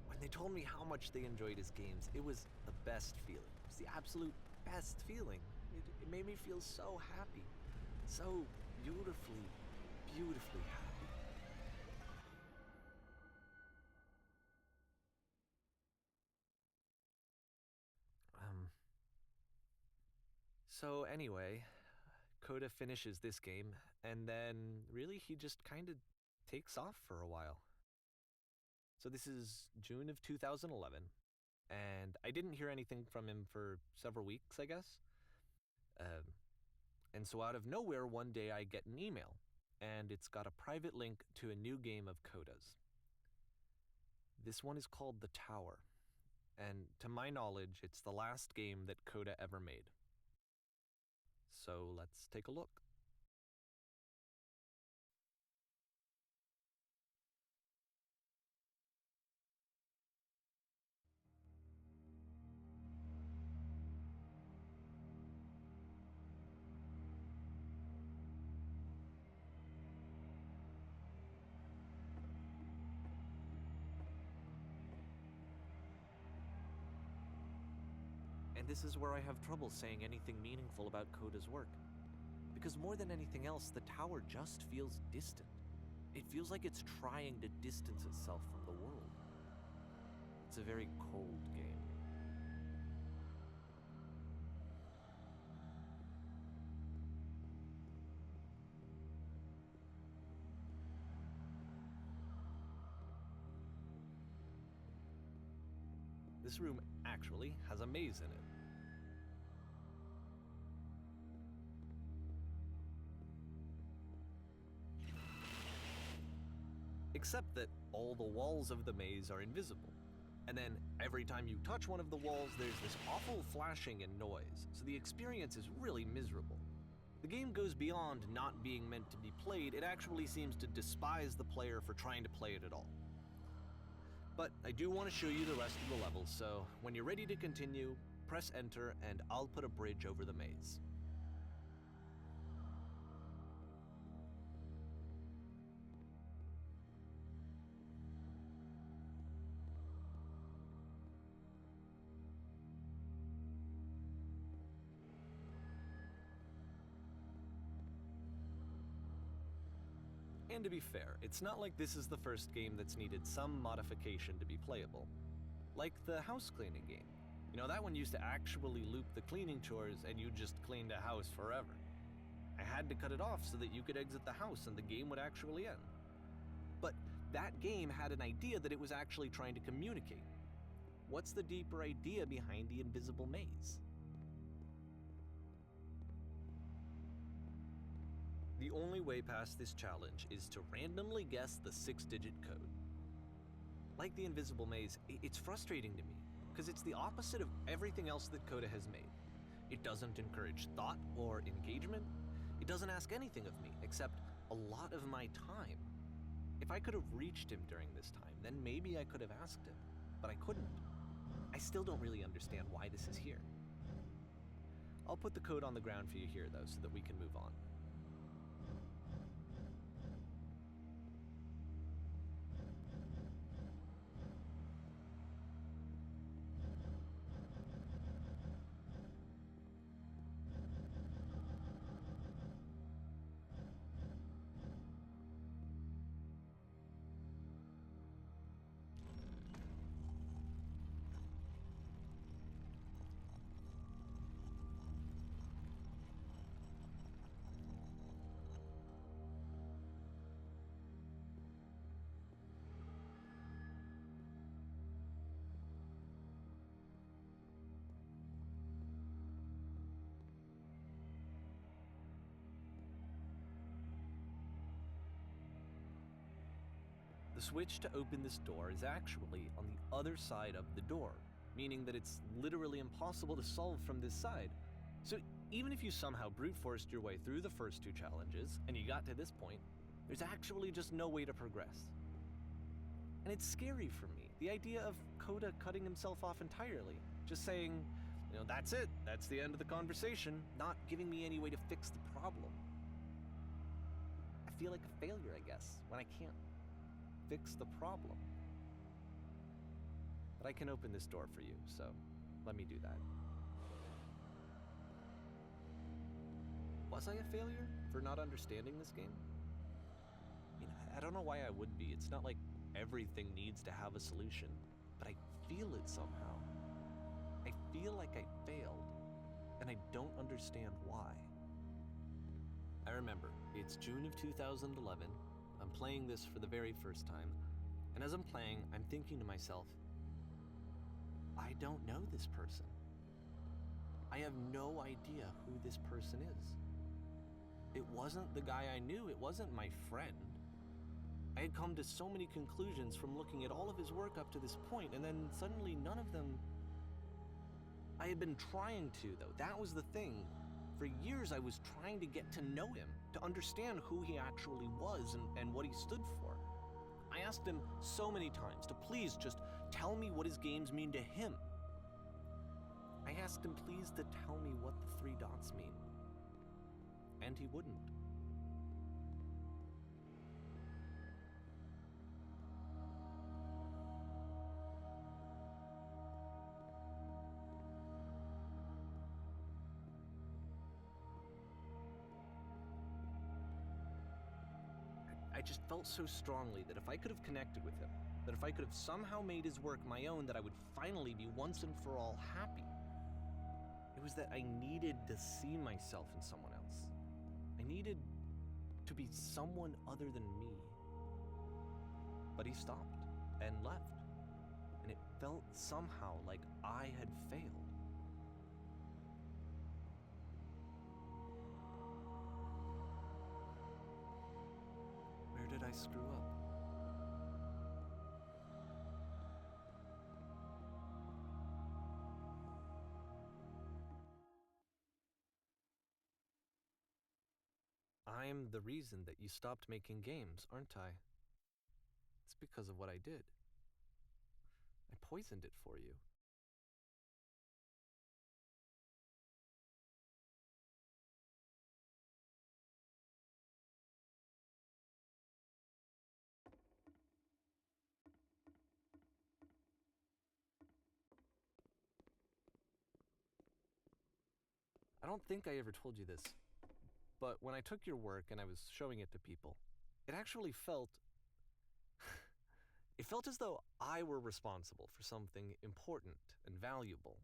When they told me how much they enjoyed his games, it was the best feeling. It was the absolute best feeling. It made me feel so happy, so beautifully, beautifully happy. So anyway, Coda finishes this game, and then really he just kind of takes off for a while. So this is June of 2011, and I didn't hear anything from him for several weeks, I guess. And so out of nowhere, one day I get an email, and it's got a private link to a new game of Coda's. This one is called The Tower, and to my knowledge, it's the last game that Coda ever made. So let's take a look. And this is where I have trouble saying anything meaningful about Coda's work. Because more than anything else, the tower just feels distant. It feels like it's trying to distance itself from the world. It's a very cold game. This room actually has a maze in it. Except that all the walls of the maze are invisible. And then every time you touch one of the walls, there's this awful flashing and noise, so the experience is really miserable. The game goes beyond not being meant to be played, it actually seems to despise the player for trying to play it at all. But I do want to show you the rest of the levels, so when you're ready to continue, press enter and I'll put a bridge over the maze. And to be fair, it's not like this is the first game that's needed some modification to be playable. Like the house cleaning game. You know, that one used to actually loop the cleaning chores and you just cleaned a house forever. I had to cut it off so that you could exit the house and the game would actually end. But that game had an idea that it was actually trying to communicate. What's the deeper idea behind the invisible maze? The only way past this challenge is to randomly guess the 6-digit code. Like the invisible maze, it's frustrating to me, because it's the opposite of everything else that Coda has made. It doesn't encourage thought or engagement. It doesn't ask anything of me, except a lot of my time. If I could have reached him during this time, then maybe I could have asked him, but I couldn't. I still don't really understand why this is here. I'll put the code on the ground for you here, though, so that we can move on. The switch to open this door is actually on the other side of the door, meaning that it's literally impossible to solve from this side. So even if you somehow brute forced your way through the first 2 challenges and you got to this point, there's actually just no way to progress. And it's scary for me, the idea of Coda cutting himself off entirely, just saying, you know, that's it, that's the end of the conversation, not giving me any way to fix the problem. I feel like a failure, I guess, when I can't fix the problem. But I can open this door for you, so let me do that. Was I a failure for not understanding this game? I mean, I don't know why I would be. It's not like everything needs to have a solution, but I feel it somehow. I feel like I failed, and I don't understand why. I remember, it's June of 2011. I'm playing this for the very first time, and as I'm playing, I'm thinking to myself, I don't know this person. I have no idea who this person is. It wasn't the guy I knew, it wasn't my friend. I had come to so many conclusions from looking at all of his work up to this point, and then suddenly none of them... I had been trying to, though. That was the thing. For years I was trying to get to know him, to understand who he actually was and what he stood for. I asked him so many times to please just tell me what his games mean to him. I asked him please to tell me what the 3 dots mean. And he wouldn't. I just felt so strongly that if I could have connected with him, that if I could have somehow made his work my own, that I would finally be once and for all happy. It was that I needed to see myself in someone else. I needed to be someone other than me. But he stopped and left, and it felt somehow like I had failed. Where did I screw up? I'm the reason that you stopped making games, aren't I? It's because of what I did. I poisoned it for you. I don't think I ever told you this, but when I took your work and I was showing it to people, it actually felt it felt as though I were responsible for something important and valuable.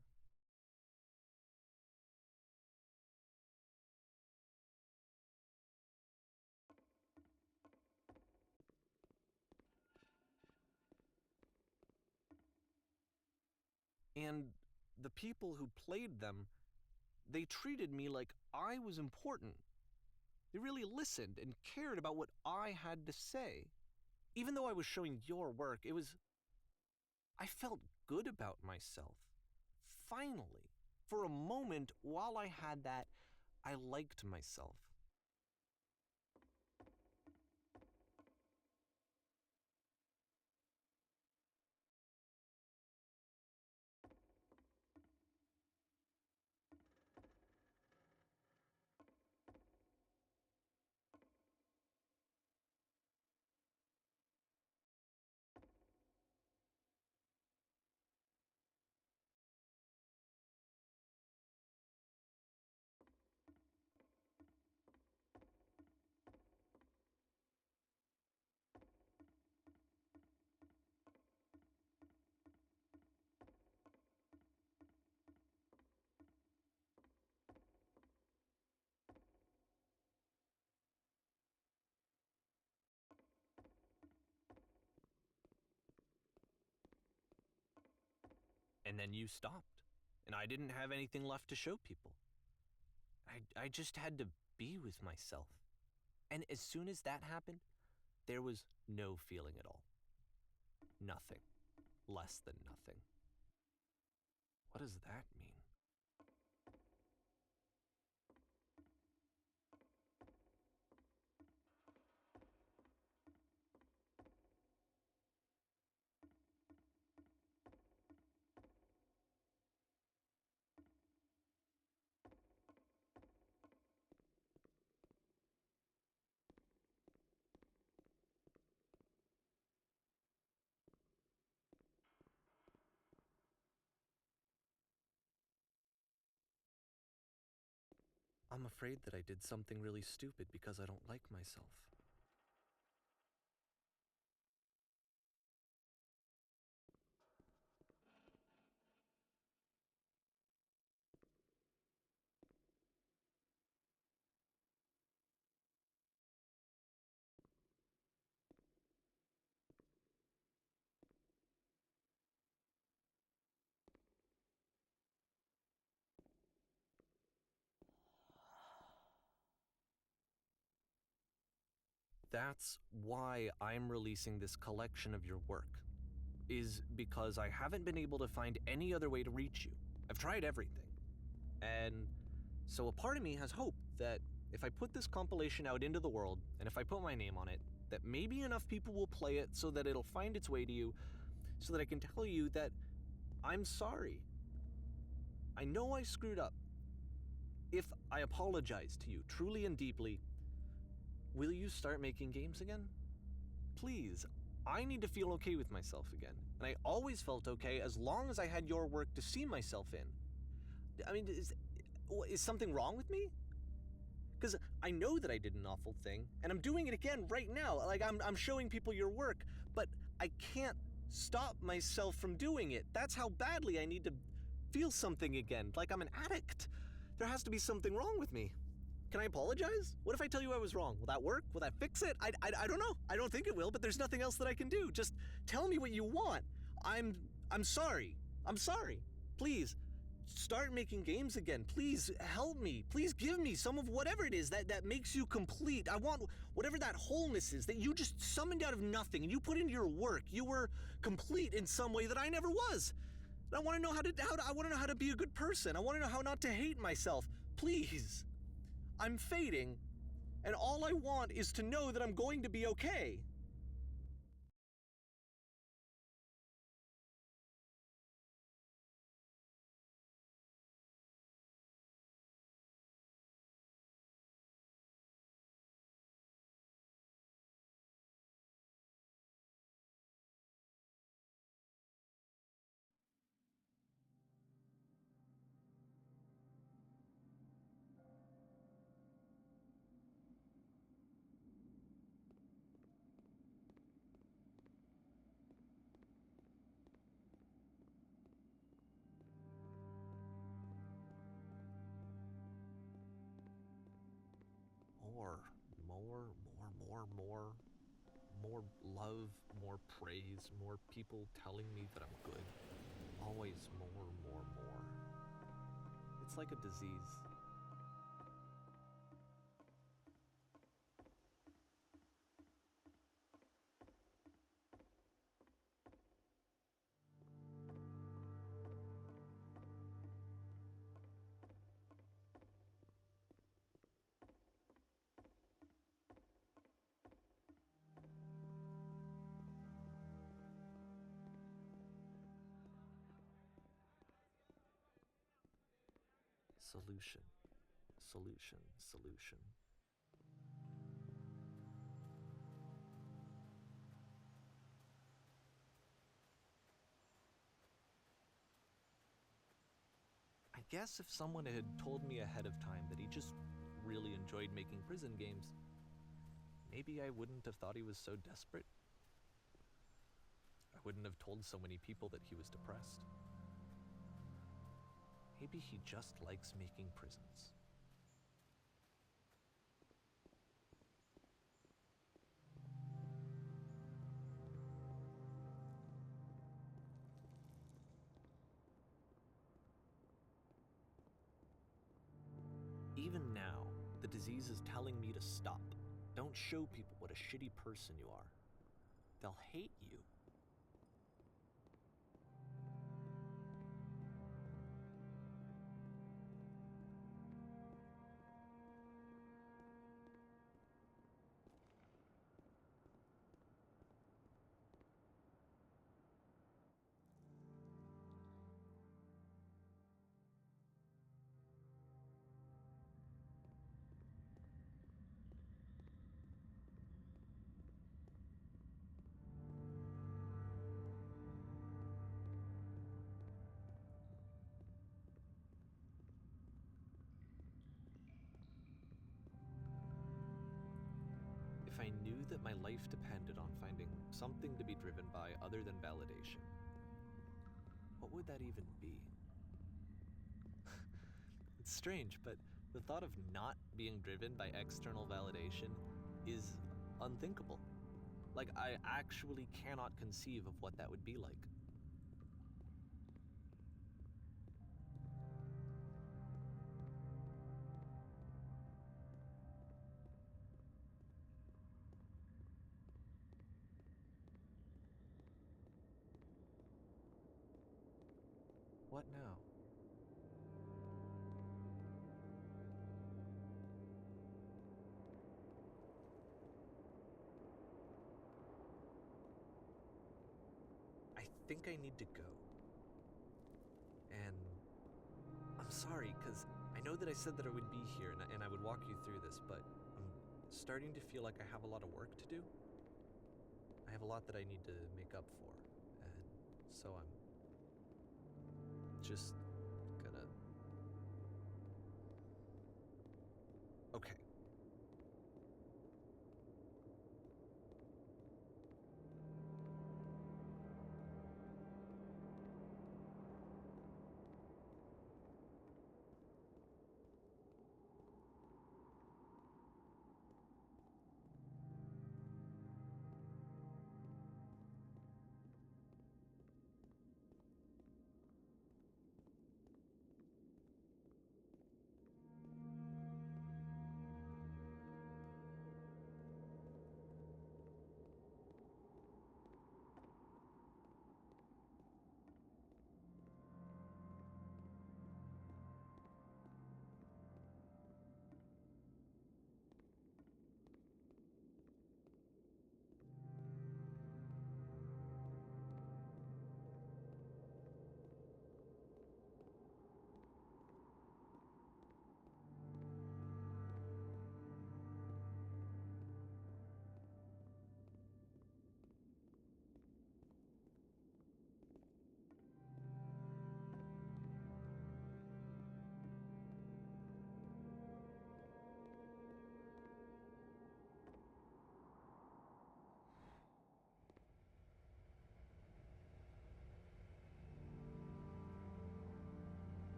And the people who played them, they treated me like I was important. They really listened and cared about what I had to say. Even though I was showing your work, I felt good about myself. Finally, for a moment while I had that, I liked myself. And then you stopped, and I didn't have anything left to show people. I just had to be with myself. And as soon as that happened, there was no feeling at all. Nothing. Less than nothing. What does that mean? I'm afraid that I did something really stupid because I don't like myself. That's why I'm releasing this collection of your work, is because I haven't been able to find any other way to reach you. I've tried everything. And so a part of me has hope that if I put this compilation out into the world, and if I put my name on it, that maybe enough people will play it so that it'll find its way to you, so that I can tell you that I'm sorry. I know I screwed up. If I apologize to you truly and deeply, will you start making games again? Please, I need to feel okay with myself again. And I always felt okay as long as I had your work to see myself in. I mean, is something wrong with me? Because I know that I did an awful thing, and I'm doing it again right now. Like, I'm showing people your work, but I can't stop myself from doing it. That's how badly I need to feel something again, like I'm an addict. There has to be something wrong with me. Can I apologize? What if I tell you I was wrong? Will that work? Will that fix it? I don't know. I don't think it will, but there's nothing else that I can do. Just tell me what you want. I'm sorry. I'm sorry. Please, start making games again. Please help me. Please give me some of whatever it is that makes you complete. I want whatever that wholeness is that you just summoned out of nothing and you put into your work. You were complete in some way that I never was. I want to know I want to know how to be a good person. I want to know how not to hate myself. Please. I'm fading, and all I want is to know that I'm going to be okay. love, more praise, more people telling me that I'm good. Always more. It's like a disease. Solution. I guess if someone had told me ahead of time that he just really enjoyed making prison games, maybe I wouldn't have thought he was so desperate. I wouldn't have told so many people that he was depressed. Maybe he just likes making prisons. Even now, the disease is telling me to stop. Don't show people what a shitty person you are. They'll hate you. If I knew that my life depended on finding something to be driven by other than validation, what would that even be? It's strange, but the thought of not being driven by external validation is unthinkable. Like, I actually cannot conceive of what that would be like. What now? I think I need to go. And I'm sorry, because I know that I said that I would be here and I would walk you through this, but I'm starting to feel like I have a lot of work to do. I have a lot that I need to make up for, and so I'm just gonna... Okay.